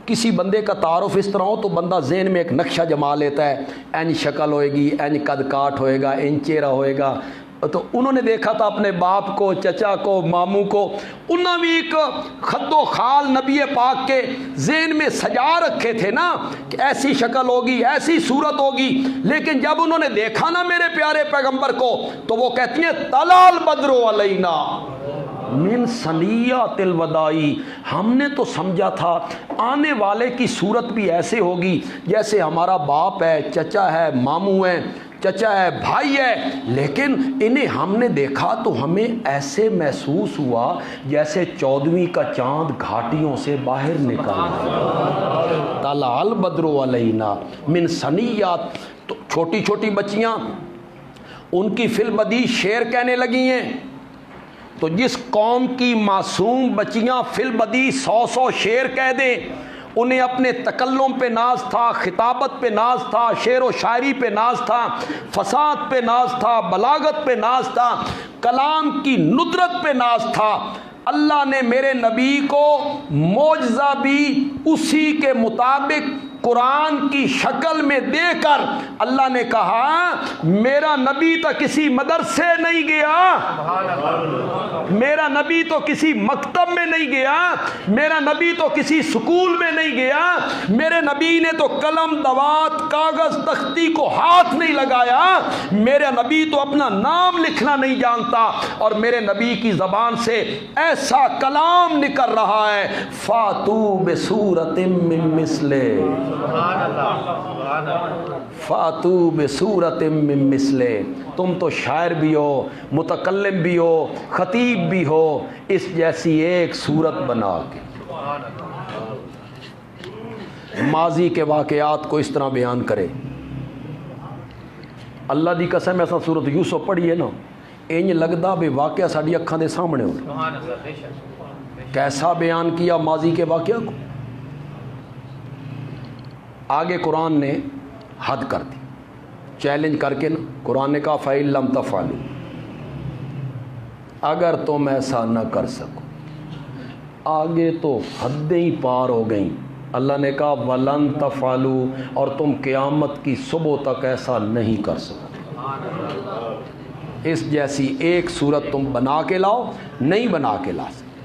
کسی بندے کا تعارف اس طرح ہو تو بندہ ذہن میں ایک نقشہ جما لیتا ہے، این شکل ہوئے گی، این قد کاٹ ہوئے گا، این چہرہ ہوئے گا۔ تو انہوں نے دیکھا تھا اپنے باپ کو، چچا کو، ماموں کو، انہوں نے ایک خد و خال نبی پاک کے ذہن میں سجا رکھے تھے نا کہ ایسی شکل ہوگی، ایسی صورت ہوگی، لیکن جب انہوں نے دیکھا نا میرے پیارے پیغمبر کو تو وہ کہتی ہیں طلع البدر علینا من ثنیات الوداعی، ہم نے تو سمجھا تھا آنے والے کی صورت بھی ایسے ہوگی جیسے ہمارا باپ ہے، چچا ہے، ماموں ہے، چچا ہے، بھائی ہے، لیکن انہیں ہم نے دیکھا تو ہمیں ایسے محسوس ہوا جیسے 14ویں کا چاند گھاٹیوں سے باہر نکل رہا۔ طلع البدر علینا من ثنیات، تو چھوٹی چھوٹی بچیاں ان کی فی البدی شعر کہنے لگی ہیں۔ تو جس قوم کی معصوم بچیاں فی البدی 100 شعر کہہ دیں، انہیں اپنے تکلم پہ ناز تھا، خطابت پہ ناز تھا، شعر و شاعری پہ ناز تھا، فصاحت پہ ناز تھا، بلاغت پہ ناز تھا، کلام کی ندرت پہ ناز تھا، اللہ نے میرے نبی کو معجزہ بھی اسی کے مطابق قرآن کی شکل میں دے کر اللہ نے کہا میرا نبی تو کسی مدرسے نہیں گیا، میرا نبی تو کسی مکتب میں نہیں گیا، میرا نبی تو کسی سکول میں نہیں گیا، میرے نبی نے تو قلم دوات کاغذ تختی کو ہاتھ نہیں لگایا، میرا نبی تو اپنا نام لکھنا نہیں جانتا، اور میرے نبی کی زبان سے ایسا کلام نکل رہا ہے فاتو بسورۃ من مثلہ، فاتو بسورۃ من مثلہ، تم تو شاعر بھی ہو، متکلم بھی ہو، خطیب بھی ہو، اس جیسی ایک صورت بنا کے ماضی کے واقعات کو اس طرح بیان کرے۔ اللہ دی قسم ایسا سورت یوسف پڑھی ہے نا، انج لگدا بھی واقعہ ساڈی اکھاں دے سامنے ہو، کیسا بیان کیا ماضی کے واقعہ کو۔ آگے قرآن نے حد کر دی، چیلنج کر کے نا قرآن نے کہا فَإِن لَمْ تَفْعَلُوا، اگر تم ایسا نہ کر سکو، آگے تو حدیں ہی پار ہو گئیں۔ اللہ نے کہا وَلَن تَفْعَلُوا، اور تم قیامت کی صبح تک ایسا نہیں کر سکو، اس جیسی ایک صورت تم بنا کے لاؤ، نہیں بنا کے لا سکتے۔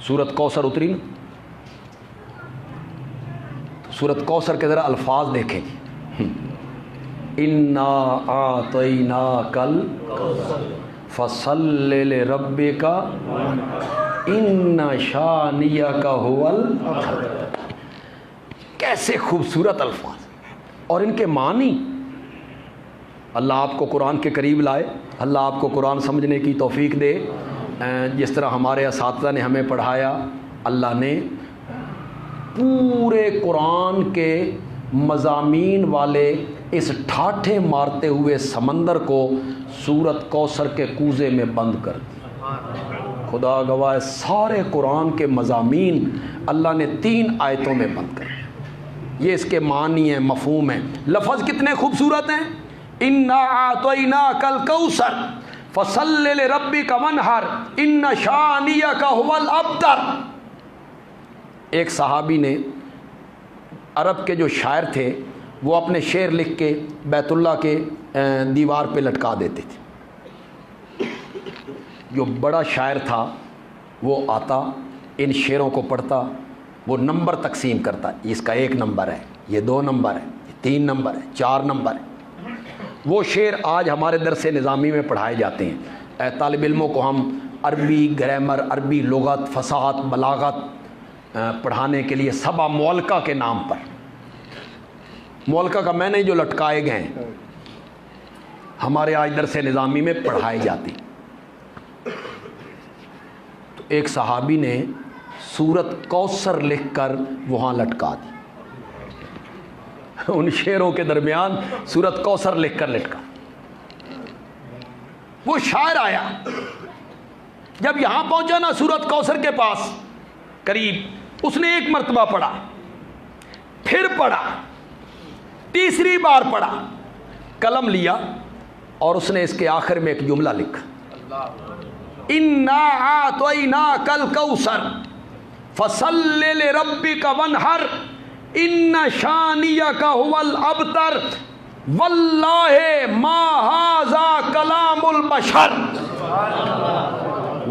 سورت کوثر اتری نا، سورت کوثر کے ذرا الفاظ دیکھیں جی، اِنَّا أَعْطَيْنَاكَ الْكَوْثَرَ فَصَلِّ لِرَبِّكَ إِنَّ شَانِئَكَ هُوَ الْأَبْتَرُ۔ کیسے خوبصورت الفاظ اور ان کے معنی۔ اللہ آپ کو قرآن کے قریب لائے، اللہ آپ کو قرآن سمجھنے کی توفیق دے، جس طرح ہمارے اساتذہ نے ہمیں پڑھایا، اللہ نے پورے قرآن کے مضامین والے اس ٹھاٹھے مارتے ہوئے سمندر کو سورت کوثر کے کوزے میں بند کر دیا۔ خدا گواہ سارے قرآن کے مضامین اللہ نے 3 آیتوں میں بند کر دیا۔ یہ اس کے معنی ہیں، مفہوم ہیں، لفظ کتنے خوبصورت ہیں۔ اِنَّا أَعْطَيْنَاكَ الْكَوْثَرَ فَصَلِّ لِرَبِّكَ وَانْحَرْ إِنَّ شَانِئَكَ هُوَ الْأَبْتَرُ۔ ایک صحابی نے، عرب کے جو شاعر تھے وہ اپنے شعر لکھ کے بیت اللہ کے دیوار پہ لٹکا دیتے تھے۔ جو بڑا شاعر تھا وہ آتا، ان شعروں کو پڑھتا، وہ نمبر تقسیم کرتا، اس کا 1 نمبر ہے، یہ 2 نمبر ہے، یہ 3 نمبر ہے، 4 نمبر ہے۔ وہ شعر آج ہمارے درس نظامی میں پڑھائے جاتے ہیں۔ طالب علموں کو ہم عربی گرامر، عربی لغت، فصاحت، بلاغت پڑھانے کے لیے سبع مولکہ کے نام پر، مولکہ کا میں نے جو لٹکائے گئے ہیں، ہمارے آج درس نظامی میں پڑھائے جاتی۔ تو ایک صحابی نے سورت کوثر لکھ کر وہاں لٹکا دی، ان شعروں کے درمیان سورت کوثر لکھ کر لٹکا۔ وہ شاعر آیا، جب یہاں پہنچا نا سورت کوثر کے پاس قریب، اس نے 1 مرتبہ پڑھا، پھر پڑھا، تیسری بار پڑھا، قلم لیا اور اس نے اس کے آخر میں ایک جملہ لکھا، اِنَّا أَعْطَيْنَاكَ الْكَوْثَرَ فَصَلِّ لِرَبِّكَ وَانْحَرْ إِنَّ شَانِئَكَ هُوَ الْأَبْتَرُ وَاللَّهِ مَا هَذَا كَلَامُ الْبَشَرِ،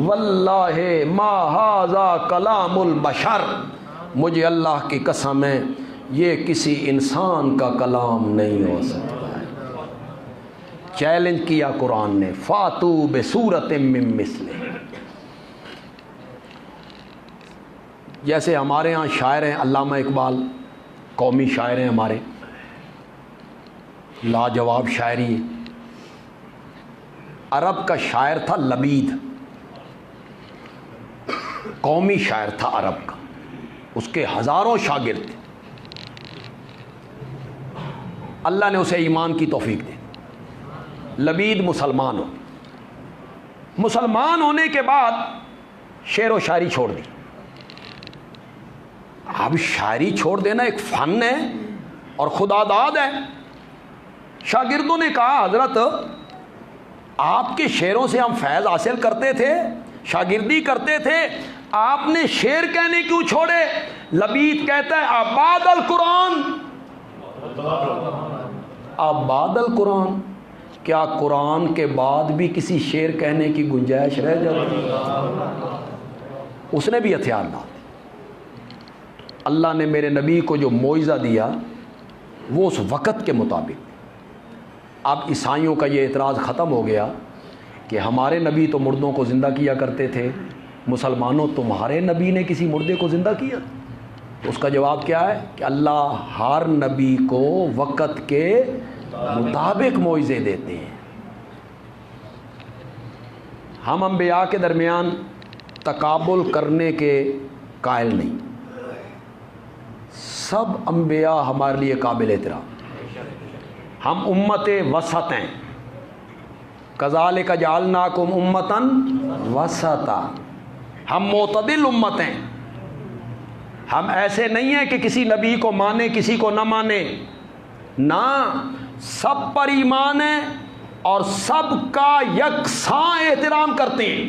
واللہ ما ھذا کلام البشر، مجھے اللہ کی قسم ہے یہ کسی انسان کا کلام نہیں ہو سکتا ہے۔ چیلنج کیا قرآن نے، فاتو بسورۃ من مثلہ۔ جیسے ہمارے ہاں شاعر ہیں علامہ اقبال، قومی شاعر ہیں ہمارے، لاجواب شاعری۔ عرب کا شاعر تھا لبید، قومی شاعر تھا عرب کا، اس کے ہزاروں شاگرد تھے۔ اللہ نے اسے ایمان کی توفیق دی، لبید مسلمان ہو، مسلمان ہونے کے بعد شعر و شاعری چھوڑ دی۔ اب شاعری چھوڑ دینا ایک فن ہے اور خدا داد ہے۔ شاگردوں نے کہا حضرت آپ کے شعروں سے ہم فیض حاصل کرتے تھے، شاگردی کرتے تھے، آپ نے شعر کہنے کیوں چھوڑے؟ لبید کہتا ہے آباد القرآن، آباد القرآن، کیا قرآن کے بعد بھی کسی شعر کہنے کی گنجائش رہ جاتی؟ اس نے بھی ہتھیار ڈال۔ اللہ نے میرے نبی کو جو معجزہ دیا وہ اس وقت کے مطابق۔ اب عیسائیوں کا یہ اعتراض ختم ہو گیا کہ ہمارے نبی تو مردوں کو زندہ کیا کرتے تھے، مسلمانوں تمہارے نبی نے کسی مردے کو زندہ کیا؟ اس کا جواب کیا ہے کہ اللہ ہر نبی کو وقت کے مطابق معجزے دیتے ہیں۔ ہم انبیاء کے درمیان تقابل کرنے کے قائل نہیں، سب انبیاء ہمارے لیے قابل احترام۔ ہم امت وسط ہیں، کذالک جعلناکم امۃ وسطا، ہم معتدل امت ہیں۔ ہم ایسے نہیں ہیں کہ کسی نبی کو مانے کسی کو نہ مانے، نہ، سب پر ایمان ہے اور سب کا یکساں احترام کرتے ہیں۔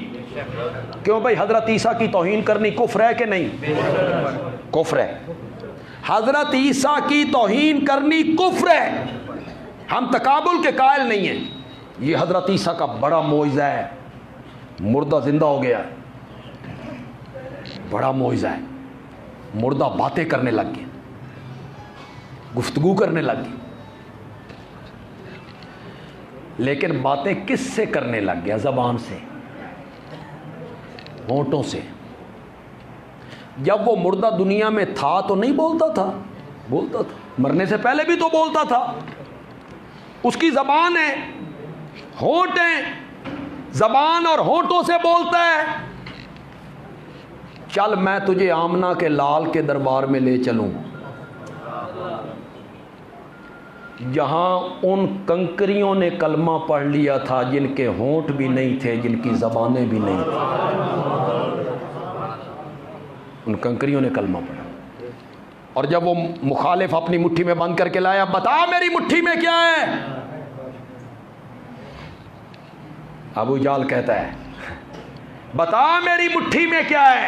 کیوں بھائی، حضرت عیسیٰ کی توہین کرنی کفر ہے کہ نہیں؟ کفر ہے۔ حضرت عیسیٰ کی توہین کرنی کفر ہے، ہم تقابل کے قائل نہیں ہیں۔ یہ حضرت عیسیٰ کا بڑا معجزہ ہے، مردہ زندہ ہو گیا، بڑا معجزہ ہے۔ مردہ باتیں کرنے لگ گئے، گفتگو کرنے لگ گئے، لیکن باتیں کس سے کرنے لگ گیا؟ زبان سے، ہونٹوں سے۔ جب وہ مردہ دنیا میں تھا تو نہیں بولتا تھا؟ بولتا تھا، مرنے سے پہلے بھی تو بولتا تھا۔ اس کی زبان ہے، ہونٹ ہیں، زبان اور ہونٹوں سے بولتا ہے۔ چل میں تجھے آمنہ کے لال کے دربار میں لے چلوں، جہاں ان کنکریوں نے کلمہ پڑھ لیا تھا جن کے ہونٹ بھی نہیں تھے، جن کی زبانیں بھی نہیں تھیں۔ ان کنکریوں نے کلمہ پڑھا، اور جب وہ مخالف اپنی مٹھی میں بند کر کے لایا، بتا میری مٹھی میں کیا ہے؟ ابو جال کہتا ہے بتا میری مٹھی میں کیا ہے؟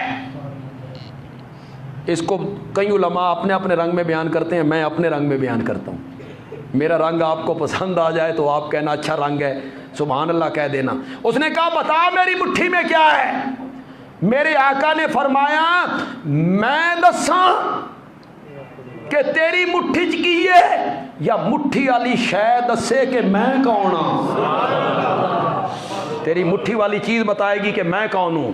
اس کو کئی علماء اپنے اپنے رنگ میں بیان کرتے ہیں، میں اپنے رنگ میں بیان کرتا ہوں۔ میرا رنگ آپ کو پسند آ جائے تو آپ کہنا اچھا رنگ ہے، سبحان اللہ کہہ دینا۔ اس نے کہا بتا میری مٹھی میں کیا ہے؟ میرے آقا نے فرمایا میں دساں کہ تیری مٹھی چ کی ہے، یا مٹھی والی شے دسے کہ میں کون ہوں؟ تیری مٹھی والی چیز بتائے گی کہ میں کون ہوں۔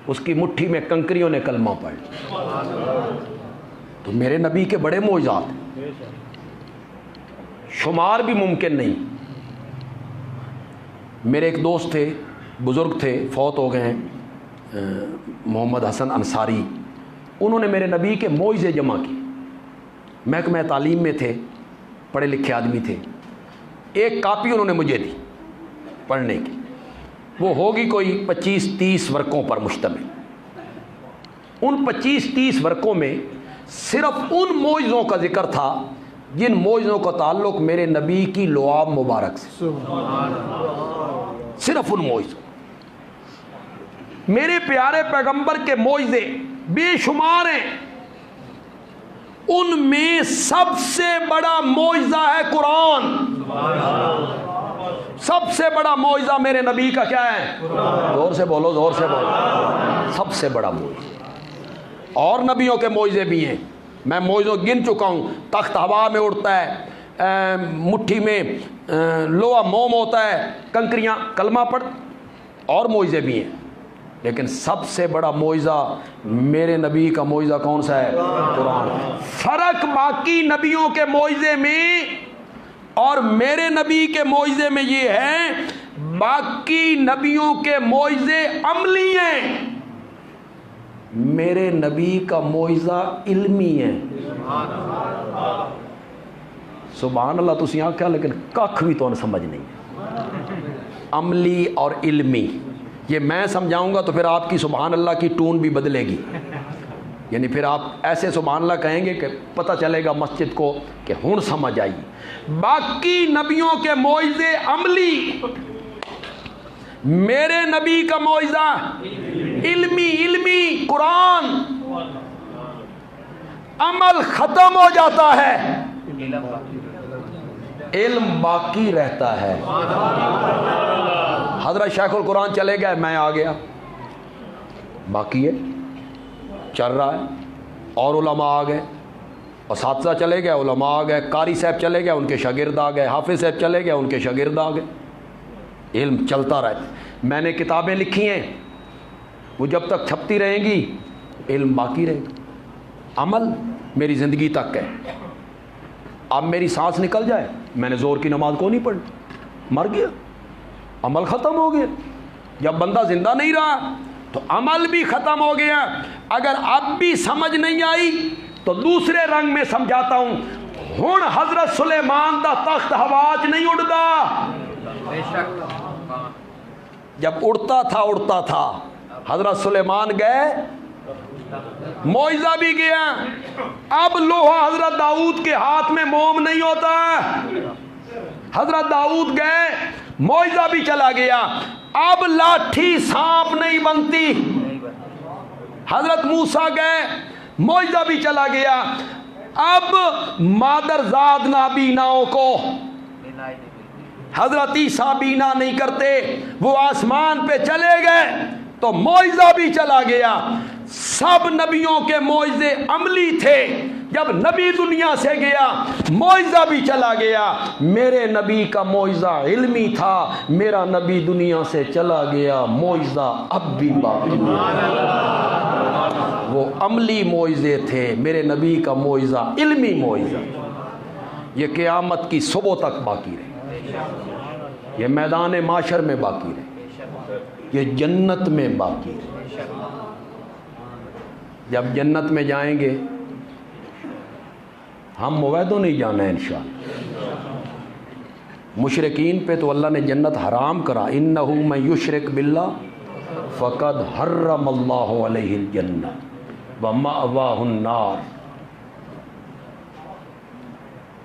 اس کی مٹھی میں کنکریوں نے کلمہ پڑھ۔ تو میرے نبی کے بڑے معجزات ہیں، شمار بھی ممکن نہیں۔ میرے ایک دوست تھے، بزرگ تھے، فوت ہو گئے ہیں، محمد حسن انصاری۔ انہوں نے میرے نبی کے معجزے جمع کی، محکمہ تعلیم میں تھے، پڑھے لکھے آدمی تھے۔ ایک کاپی انہوں نے مجھے دی پڑھنے کی، وہ ہوگی کوئی 25-30 ورقوں پر مشتمل۔ ان 25-30 ورقوں میں صرف ان معجزوں کا ذکر تھا جن معجزوں کا تعلق میرے نبی کی لعاب مبارک سے، صرف ان معجزوں۔ میرے پیارے پیغمبر کے معجزے بے شمار ہیں، ان میں سب سے بڑا معجزہ ہے قرآن۔ سب سے بڑا معجزہ میرے نبی کا کیا ہے؟ زور سے بولو، زور سے بولو۔ سب سے بڑا معجزہ۔ اور نبیوں کے معجزے بھی ہیں، میں معجزوں گن چکا ہوں۔ تخت ہوا میں اڑتا ہے، مٹھی میں لوہا موم ہوتا ہے، کنکریاں کلمہ پڑھ، اور معجزے بھی ہیں، لیکن سب سے بڑا معجزہ میرے نبی کا معجزہ کون سا ہے؟ قرآن۔ فرق باقی نبیوں کے معجزے میں اور میرے نبی کے معجزے میں یہ ہے، باقی نبیوں کے معجزے عملی ہیں، میرے نبی کا معجزہ علمی ہے۔ سبحان اللہ، تسی آنکھیں لیکن کھ بھی تو سمجھ نہیں۔ عملی اور علمی، یہ میں سمجھاؤں گا تو پھر آپ کی سبحان اللہ کی ٹون بھی بدلے گی، یعنی پھر آپ ایسے سبحان اللہ کہیں گے کہ پتہ چلے گا مسجد کو کہ ہن سمجھ آئی۔ باقی نبیوں کے معجزے عملی، میرے نبی کا معجزہ علمی قرآن، عمل ختم ہو جاتا ہے، علم باقی رہتا ہے۔ حضرت شیخ القرآن چلے گئے، میں آ گیا، باقی ہے، چل رہا ہے۔ اور علماء آ گئے، اساتذہ چلے گئے، علماء آ گئے، قاری صاحب چلے گئے، ان کے شاگرد آ گئے، حافظ صاحب چلے گئے، ان کے شاگرد آ گئے، علم چلتا رہتا۔ میں نے کتابیں لکھی ہیں، وہ جب تک چھپتی رہیں گی علم باقی رہے گا۔ عمل میری زندگی تک ہے۔ اب میری سانس نکل جائے، میں نے زور کی نماز کو نہیں پڑھی، مر گیا، عمل ختم ہو گیا۔ جب بندہ زندہ نہیں رہا تو عمل بھی ختم ہو گیا۔ اگر اب بھی سمجھ نہیں آئی تو دوسرے رنگ میں سمجھاتا ہوں۔ ہن حضرت سلیمان دا تخت ہوا چ نہیں اڑدا، جب اڑتا تھا حضرت سلیمان گئے، معجزہ بھی گیا۔ اب لوہا حضرت داؤد کے ہاتھ میں موم نہیں ہوتا، حضرت داؤد گئے، معجزہ بھی چلا گیا۔ اب لاٹھی سانپ نہیں بنتی، حضرت موسیٰ گئے، معجزہ بھی چلا گیا۔ اب مادر زاد نابیناؤں کو حضرت عیسیٰ بینا نہیں کرتے، وہ آسمان پہ چلے گئے تو معجزہ بھی چلا گیا۔ سب نبیوں کے معجزے عملی تھے، جب نبی دنیا سے گیا معجزہ بھی چلا گیا۔ میرے نبی کا معجزہ علمی تھا، میرا نبی دنیا سے چلا گیا، معجزہ اب بھی باقی ہے۔ وہ عملی معجزے تھے، میرے نبی کا معجزہ علمی معجزہ، یہ قیامت کی صبح تک باقی رہے، یہ میدان معاشر میں باقی رہے، یہ جنت میں باقی رہے۔ جب جنت میں جائیں گے ہم موعدوں نہیں جانا ہے انشاءاللہ۔ مشرکین پہ تو اللہ نے جنت حرام کرا، انہو من یشرک باللہ فقد حرم اللہ علیہ الجنہ ومأواہ النار۔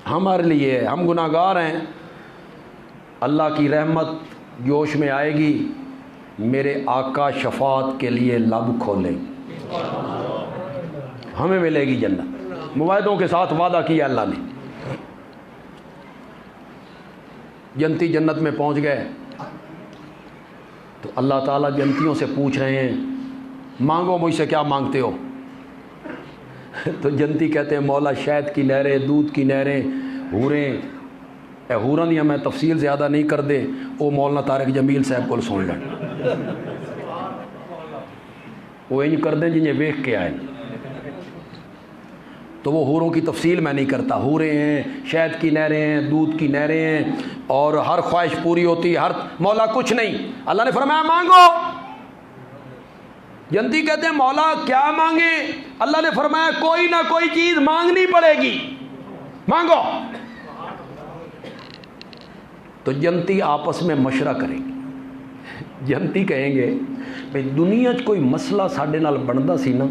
ہمارے لیے ہم گناہگار ہیں، اللہ کی رحمت جوش میں آئے گی، میرے آقا شفاعت کے لیے لب کھولیں، ہمیں ملے گی جنت، معاہدوں کے ساتھ وعدہ کیا اللہ نے۔ جنتی جنت میں پہنچ گئے تو اللہ تعالیٰ جنتیوں سے پوچھ رہے ہیں مانگو مجھ سے کیا مانگتے ہو؟ تو جنتی کہتے ہیں مولا شہد کی نہریں، دودھ کی نہریں، حوریں۔ حوراں دی میں تفصیل زیادہ نہیں کر دے، وہ مولانا طارق جمیل صاحب کو سن لیں، وہ انج کر دیں جنہیں ویکھ کے آئے، تو وہ حوروں کی تفصیل میں نہیں کرتا۔ حوریں ہیں، شہد کی نہریں ہیں، دودھ کی نہریں ہیں، اور ہر خواہش پوری ہوتی ہے، ہر مولا کچھ نہیں۔ اللہ نے فرمایا مانگو۔ جنتی کہتے ہیں مولا کیا مانگیں؟ اللہ نے فرمایا کوئی نہ کوئی چیز مانگنی پڑے گی، مانگو۔ تو جنتی آپس میں مشورہ کریں گے، جنتی کہیں گے بھئی دنیا چ کوئی مسئلہ ساڈے نال بندا سی نا،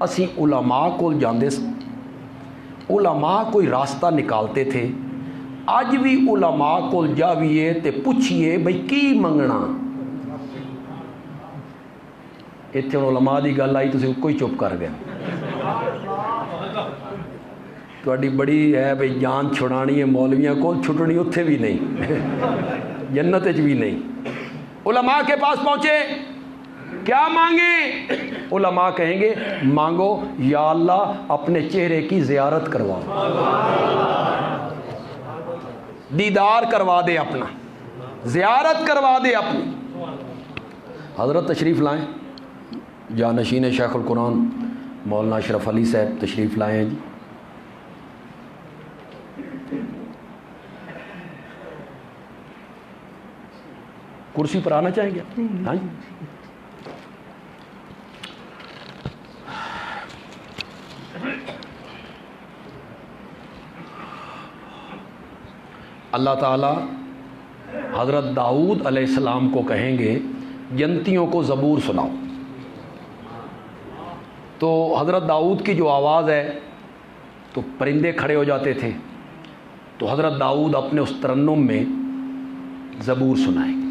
اسی علماء کول جاندے سی، علماء کوئی راستہ نکالتے تھے، اج بھی علماء کول جاویے تے پوچھئے بھئی کی منگنا۔ اتنے علماء دی گل آئی تسی کوئی چپ کر گئے، تہاڈی بڑی ہے بھئی جان چھڑانی ہے مولویاں کو، چھٹنی اتھے بھی نہیں، جنت وچ بھی نہیں۔ علماء کے پاس پہنچے، کیا مانگیں؟ علماء کہیں گے مانگو یا اللہ اپنے چہرے کی زیارت کروا، دیدار کروا دے، اپنا زیارت کروا دے اپنی۔ حضرت تشریف لائیں، جانشین شیخ القرآن مولانا اشرف علی صاحب تشریف لائے ہیں جی۔ کرسی پر آنا چاہیں گے؟ ہاں جی۔ اللہ تعالیٰ حضرت داؤد علیہ السلام کو کہیں گے جنتیوں کو زبور سناؤ، تو حضرت داؤد کی جو آواز ہے تو پرندے کھڑے ہو جاتے تھے، تو حضرت داؤد اپنے اس ترنم میں زبور سنائیں گے۔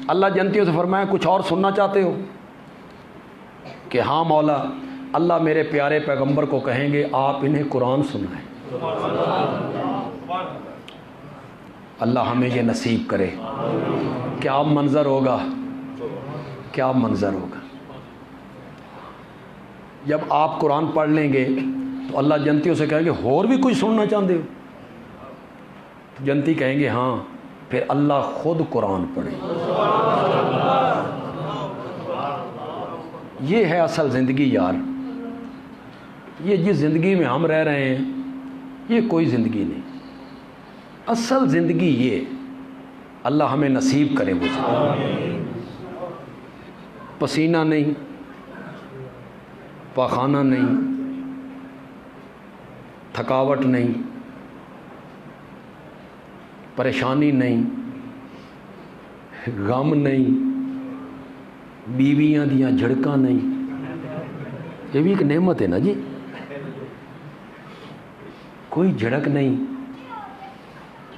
اللہ جنتیوں سے فرمایا کچھ اور سننا چاہتے ہو؟ کہ ہاں مولا اللہ میرے پیارے پیغمبر کو کہیں گے آپ انہیں قرآن سنائیں. اللہ ہمیں یہ نصیب کرے. کیا منظر ہوگا, کیا منظر ہوگا جب آپ قرآن پڑھ لیں گے تو اللہ جنتیوں سے کہیں گے اور بھی کچھ سننا چاہتے ہو؟ جنتی کہیں گے ہاں. پھر اللہ خود قرآن پڑھے. یہ ہے اصل زندگی یار. یہ جس زندگی میں ہم رہ رہے ہیں یہ کوئی زندگی نہیں. اصل زندگی یہ اللہ ہمیں نصیب کرے. وہ پسینہ نہیں, پاخانہ نہیں, تھکاوٹ نہیں, پریشانی نہیں, غم نہیں, بیویاں دیاں جھڑکاں نہیں. یہ بھی ایک نعمت ہے نا جی. کوئی جھڑک نہیں,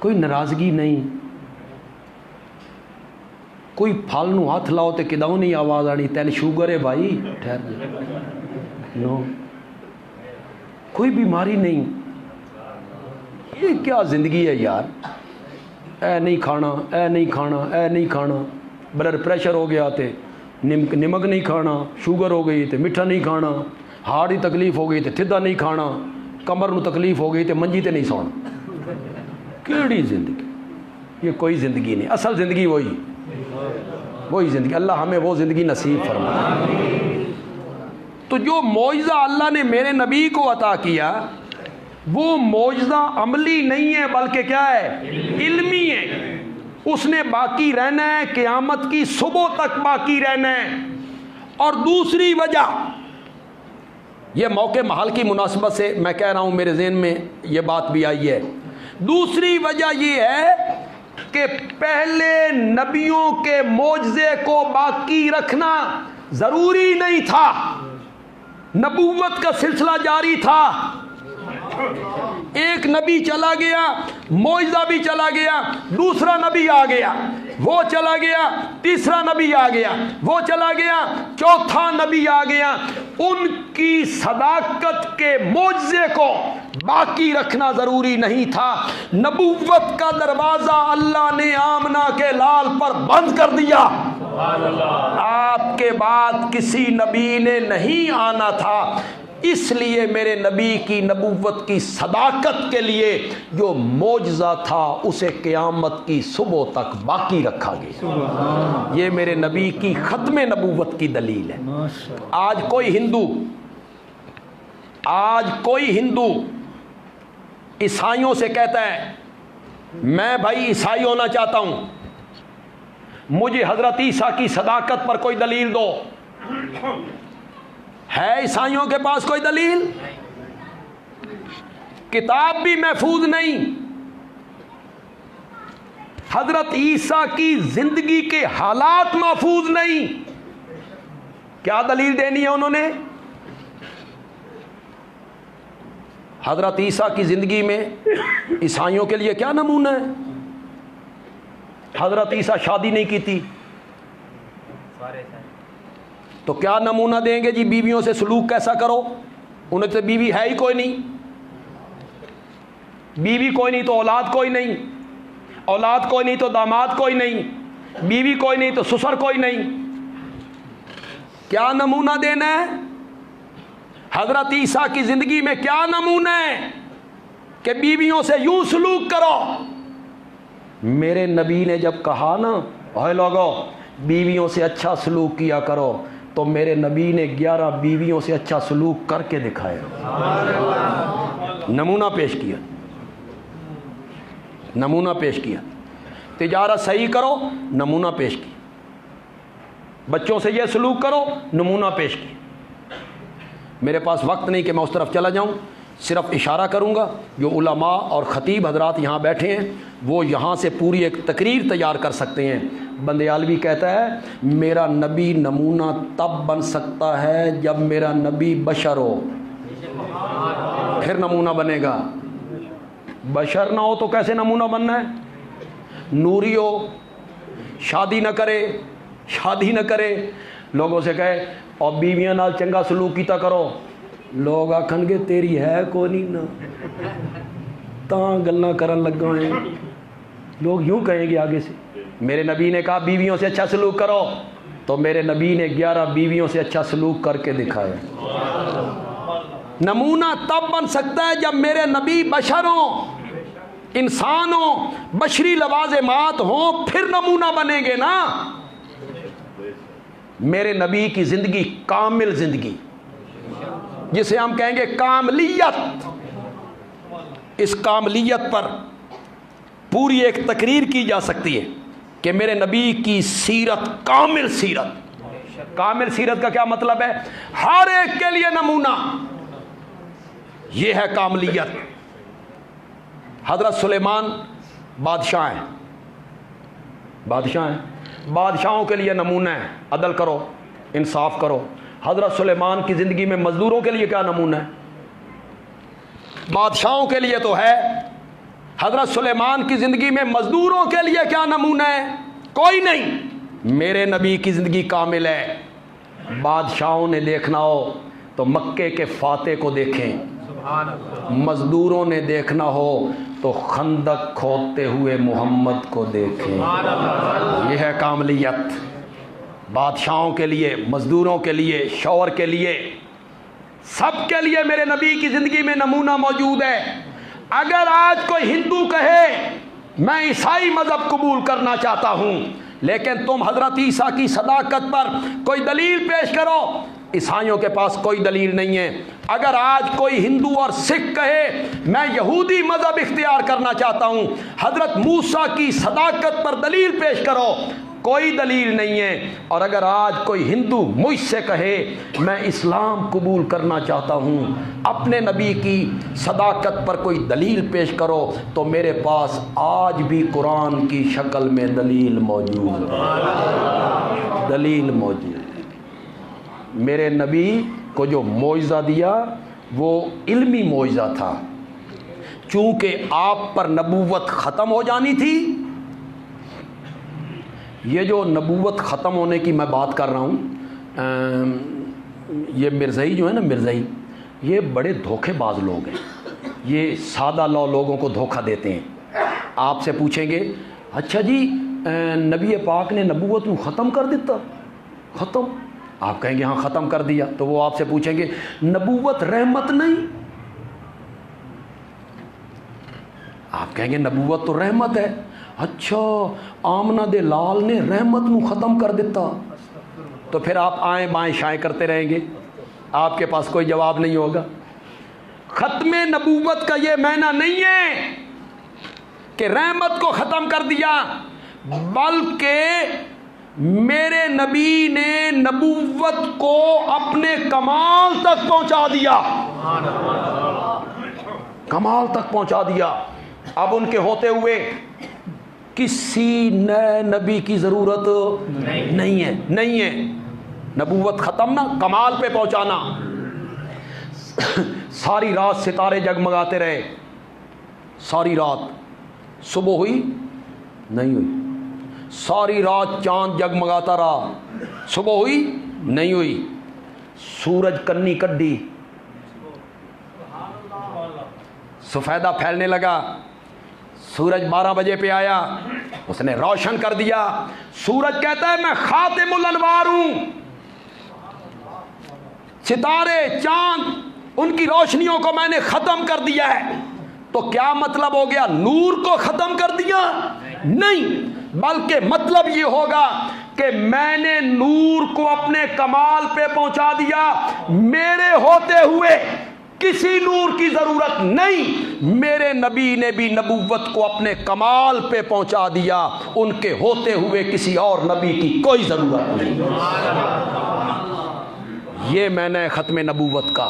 کوئی ناراضگی نہیں, کوئی پھل نو ہاتھ لاؤ تے کداؤں نہیں آواز آنی تین شوگر ہے بھائی ٹھہر جا. نو, کوئی بیماری نہیں. یہ کیا زندگی ہے یار. اے نہیں کھانا, اے نہیں کھانا, اے نہیں کھانا. بلڈ پریشر ہو گیا تے نمک نہیں کھانا, شوگر ہو گئی تے میٹھا نہیں کھانا, ہارٹ کی تکلیف ہو گئی تے تھدا نہیں کھانا, کمر نو تکلیف ہو گئی تے منجی تے نہیں سونا. کیڑی زندگی؟ یہ کوئی زندگی نہیں. اصل زندگی وہی زندگی. اللہ ہمیں وہ زندگی نصیب فرمائے. تو جو معجزہ اللہ نے میرے نبی کو عطا کیا وہ معجزہ عملی نہیں ہے بلکہ کیا ہے؟ علمی ہے. اس نے باقی رہنا ہے, قیامت کی صبح تک باقی رہنا ہے. اور دوسری وجہ, یہ موقع محل کی مناسبت سے میں کہہ رہا ہوں, میرے ذہن میں یہ بات بھی آئی ہے. دوسری وجہ یہ ہے کہ پہلے نبیوں کے معجزے کو باقی رکھنا ضروری نہیں تھا. نبوت کا سلسلہ جاری تھا. ایک نبی چلا گیا, معجزہ بھی چلا گیا, دوسرا نبی آ گیا, وہ چلا گیا, تیسرا نبی آ گیا, وہ چلا گیا, چوتھا نبی آ گیا. ان کی صداقت کے معجزے کو باقی رکھنا ضروری نہیں تھا. نبوت کا دروازہ اللہ نے آمنہ کے لال پر بند کر دیا. آپ کے بعد کسی نبی نے نہیں آنا تھا. اس لیے میرے نبی کی نبوت کی صداقت کے لیے جو معجزہ تھا اسے قیامت کی صبح تک باقی رکھا گیا. یہ میرے نبی کی ختم نبوت کی دلیل ہے. آج کوئی ہندو عیسائیوں سے کہتا ہے میں بھائی عیسائی ہونا چاہتا ہوں, مجھے حضرت عیسیٰ کی صداقت پر کوئی دلیل دو. ہے عیسائیوں کے پاس کوئی دلیل؟ کتاب بھی محفوظ نہیں, حضرت عیسیٰ کی زندگی کے حالات محفوظ نہیں. کیا دلیل دینی ہے انہوں نے؟ حضرت عیسیٰ کی زندگی میں عیسائیوں کے لیے کیا نمونہ ہے؟ حضرت عیسیٰ شادی نہیں کی تھی تو کیا نمونہ دیں گے جی بیویوں سے سلوک کیسا کرو؟ انہیں تو بیوی ہے ہی کوئی نہیں, بیوی کوئی نہیں تو اولاد کوئی نہیں, اولاد کوئی نہیں تو داماد کوئی نہیں, بیوی کوئی نہیں تو سسر کوئی نہیں. کیا نمونہ دینا ہے؟ حضرت عیسیٰ کی زندگی میں کیا نمونہ ہے کہ بیویوں سے یوں سلوک کرو؟ میرے نبی نے جب کہا نا اے لوگو بیویوں سے اچھا سلوک کیا کرو, تو میرے نبی نے 11 بیویوں سے اچھا سلوک کر کے دکھایا. نمونہ پیش کیا, نمونہ پیش کیا. تجارت صحیح کرو, نمونہ پیش کیا. بچوں سے یہ سلوک کرو, نمونہ پیش کیا. میرے پاس وقت نہیں کہ میں اس طرف چلا جاؤں, صرف اشارہ کروں گا. جو علماء اور خطیب حضرات یہاں بیٹھے ہیں وہ یہاں سے پوری ایک تقریر تیار کر سکتے ہیں. بندیالوی کہتا ہے میرا نبی نمونہ تب بن سکتا ہے جب میرا نبی بشر ہو, پھر نمونہ بنے گا. بشر نہ ہو تو کیسے نمونہ بننا ہے؟ نوری ہو, شادی نہ کرے, لوگوں سے کہے اور بیویاں نال چنگا سلوک کیتا کرو، لوگ آکھن گے تیری ہے کو نہیں نا تاں گلاں کرن لگا ہیں، لوگ یوں کہیں گے آگے سے۔ میرے نبی نے کہا بیویوں سے اچھا سلوک کرو، تو میرے نبی نے 11 بیویوں سے اچھا سلوک کر کے دکھایا۔ نمونہ تب بن سکتا ہے جب میرے نبی بشر ہوں، انسان ہوں، بشری لوازمات ہوں، پھر نمونہ بنیں گے نا۔ میرے نبی کی زندگی کامل زندگی، جسے ہم کہیں گے کاملیت، اس کاملیت پر پوری ایک تقریر کی جا سکتی ہے کہ میرے نبی کی سیرت کامل سیرت۔ کامل سیرت کا کیا مطلب ہے؟ ہر ایک کے لیے نمونہ، یہ ہے کاملیت۔ حضرت سلیمان بادشاہ ہیں، بادشاہوں کے لیے نمونہ ہے، عدل کرو، انصاف کرو۔ حضرت سلیمان کی زندگی میں مزدوروں کے لیے کیا نمونہ ہے؟ بادشاہوں کے لیے تو ہے، حضرت سلیمان کی زندگی میں مزدوروں کے لیے کیا نمونہ ہے؟ کوئی نہیں۔ میرے نبی کی زندگی کامل ہے۔ بادشاہوں نے دیکھنا ہو تو مکے کے فاتح کو دیکھیں، مزدوروں نے دیکھنا ہو تو خندق کھودتے ہوئے محمد کو دیکھیں۔ یہ ہے کاملیت۔ بادشاہوں کے لیے، مزدوروں کے لیے، شوہر کے لیے، سب کے لیے میرے نبی کی زندگی میں نمونہ موجود ہے۔ اگر آج کوئی ہندو کہے میں عیسائی مذہب قبول کرنا چاہتا ہوں، لیکن تم حضرت عیسیٰ کی صداقت پر کوئی دلیل پیش کرو، عیسائیوں کے پاس کوئی دلیل نہیں ہے۔ اگر آج کوئی ہندو اور سکھ کہے میں یہودی مذہب اختیار کرنا چاہتا ہوں، حضرت موسیٰ کی صداقت پر دلیل پیش کرو، کوئی دلیل نہیں ہے۔ اور اگر آج کوئی ہندو مجھ سے کہے میں اسلام قبول کرنا چاہتا ہوں، اپنے نبی کی صداقت پر کوئی دلیل پیش کرو، تو میرے پاس آج بھی قرآن کی شکل میں دلیل موجود ہے، دلیل موجود ہے۔ میرے نبی کو جو معجزہ دیا وہ علمی معجزہ تھا، چونکہ آپ پر نبوت ختم ہو جانی تھی۔ یہ جو نبوت ختم ہونے کی میں بات کر رہا ہوں، یہ مرزائی جو ہے نا، مرزائی یہ بڑے دھوکے باز لوگ ہیں، یہ سادہ لوگوں کو دھوکہ دیتے ہیں۔ آپ سے پوچھیں گے اچھا جی نبی پاک نے نبوت کو ختم کر دیتا، ختم؟ آپ کہیں گے ہاں ختم کر دیا، تو وہ آپ سے پوچھیں گے نبوت رحمت نہیں؟ آپ کہیں گے نبوت تو رحمت ہے۔ اچھا آمنہ دے لال نے رحمت نو ختم کر دیتا، تو پھر آپ آئیں بائیں شائیں کرتے رہیں گے، آپ کے پاس کوئی جواب نہیں ہوگا۔ ختم نبوت کا یہ معنی نہیں ہے کہ رحمت کو ختم کر دیا، بلکہ میرے نبی نے نبوت کو اپنے کمال تک پہنچا دیا، کمال تک پہنچا دیا۔ اب ان کے ہوتے ہوئے کسی نئے نبی کی ضرورت نہیں ہے۔ نبوت ختم نا، کمال پہ پہنچانا۔ ساری رات ستارے جگمگاتے رہے، ساری رات، صبح ہوئی نہیں ہوئی، ساری رات چاند جگمگاتا رہا، صبح ہوئی نہیں ہوئی، سورج کنی کڈی، سفیدہ پھیلنے لگا، سورج 12 بجے پہ آیا، اس نے روشن کر دیا۔ سورج کہتا ہے میں خاتم الانوار ہوں، ستارے چاند ان کی روشنیوں کو میں نے ختم کر دیا ہے۔ تو کیا مطلب ہو گیا نور کو ختم کر دیا؟ نہیں، بلکہ مطلب یہ ہوگا کہ میں نے نور کو اپنے کمال پہ پہنچا دیا، میرے ہوتے ہوئے کسی نور کی ضرورت نہیں۔ میرے نبی نے بھی نبوت کو اپنے کمال پہ پہنچا دیا، ان کے ہوتے ہوئے کسی اور نبی کی کوئی ضرورت نہیں۔ یہ معنی ختم نبوت کا،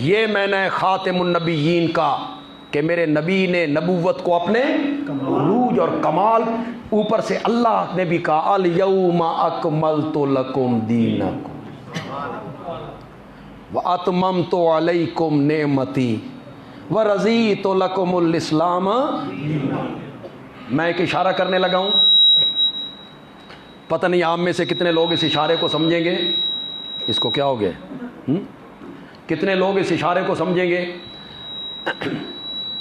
یہ معنی خاتم النبیین کا، کہ میرے نبی نے نبوت کو اپنے عروج اور کمال، اوپر سے اللہ نے بھی کہا الیوم اکملت لکم دینکم وَأَتْمَمْتُ عَلَيْكُمْ نِعْمَتِي وَرَضِيتُ لَكُمُ الْإِسْلَامَ۔ میں ایک اشارہ کرنے لگا ہوں، پتہ نہیں آپ میں سے کتنے لوگ اس اشارے کو سمجھیں گے۔ اس کو کیا ہو گیا؟ کتنے لوگ اس اشارے کو سمجھیں گے؟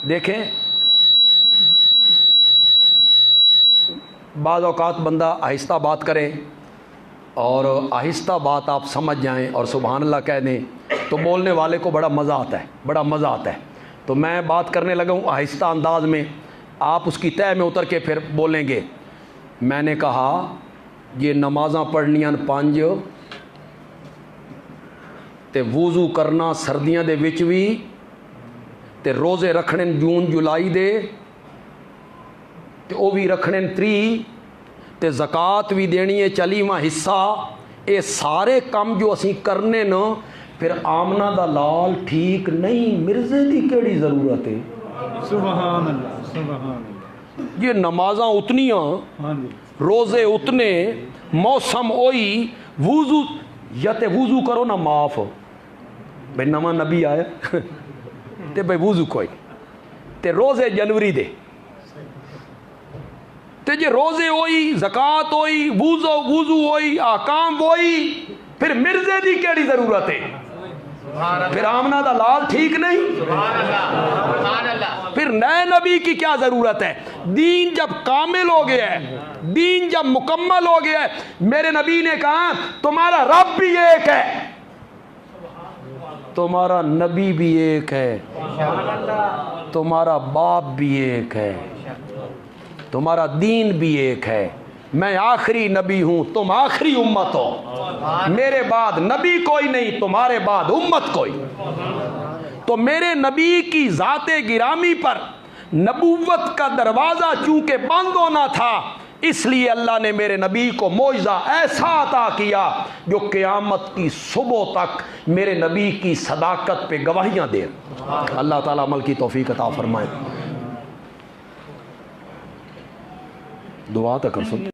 دیکھیں بعض اوقات بندہ آہستہ بات کرے اور آہستہ بات آپ سمجھ جائیں اور سبحان اللہ کہہ دیں تو بولنے والے کو بڑا مزہ آتا ہے، بڑا مزہ آتا ہے۔ تو میں بات کرنے لگا ہوں آہستہ انداز میں، آپ اس کی تہہ میں اتر کے پھر بولیں گے۔ میں نے کہا یہ نمازاں پڑھنیاں 5 تے وضو کرنا سردیاں دے وچ بھی تے روزے رکھنے جون جولائی دے تے او بھی رکھنے 3 تے زکات بھی دینی ہے 40واں حصہ، اے سارے کم جو اسی کرنے نا پھر آمنہ دا لال ٹھیک نہیں، مرزے دی کیڑی ضرورت ہے؟ سبحان اللہ سبحان اللہ۔ یہ نمازاں اتنیاں، روزے اتنے، موسم ہوئی، وضو یا تے وضو کرو نہ معاف ہو بھئی نواں نبی آیا تے بھئی وضو کوئی تے روزے جنوری دے تے جے روزے ہوئی، زکات ہوئی، وضو ہوئی، احکام ہوئی، پھر مرزے دی کیڑی ضرورت ہے؟ پھر آمنہ دا لال ٹھیک نہیں، پھر نئے نبی کی کیا ضرورت ہے؟ دین جب کامل ہو گیا ہے، دین جب مکمل ہو گیا ہے، میرے نبی نے کہا تمہارا رب بھی ایک ہے، تمہارا نبی بھی ایک ہے، تمہارا باپ بھی ایک ہے، تمہارا دین بھی ایک ہے، میں آخری نبی ہوں، تم آخری امت ہو، میرے بعد نبی کوئی نہیں، تمہارے بعد امت کوئی۔ تو میرے نبی کی ذات گرامی پر نبوت کا دروازہ چونکہ بند ہونا تھا، اس لیے اللہ نے میرے نبی کو معجزہ ایسا عطا کیا جو قیامت کی صبح تک میرے نبی کی صداقت پہ گواہیاں دے۔ اللہ تعالیٰ عمل کی توفیق عطا فرمائے۔ دعا تک کر سکتے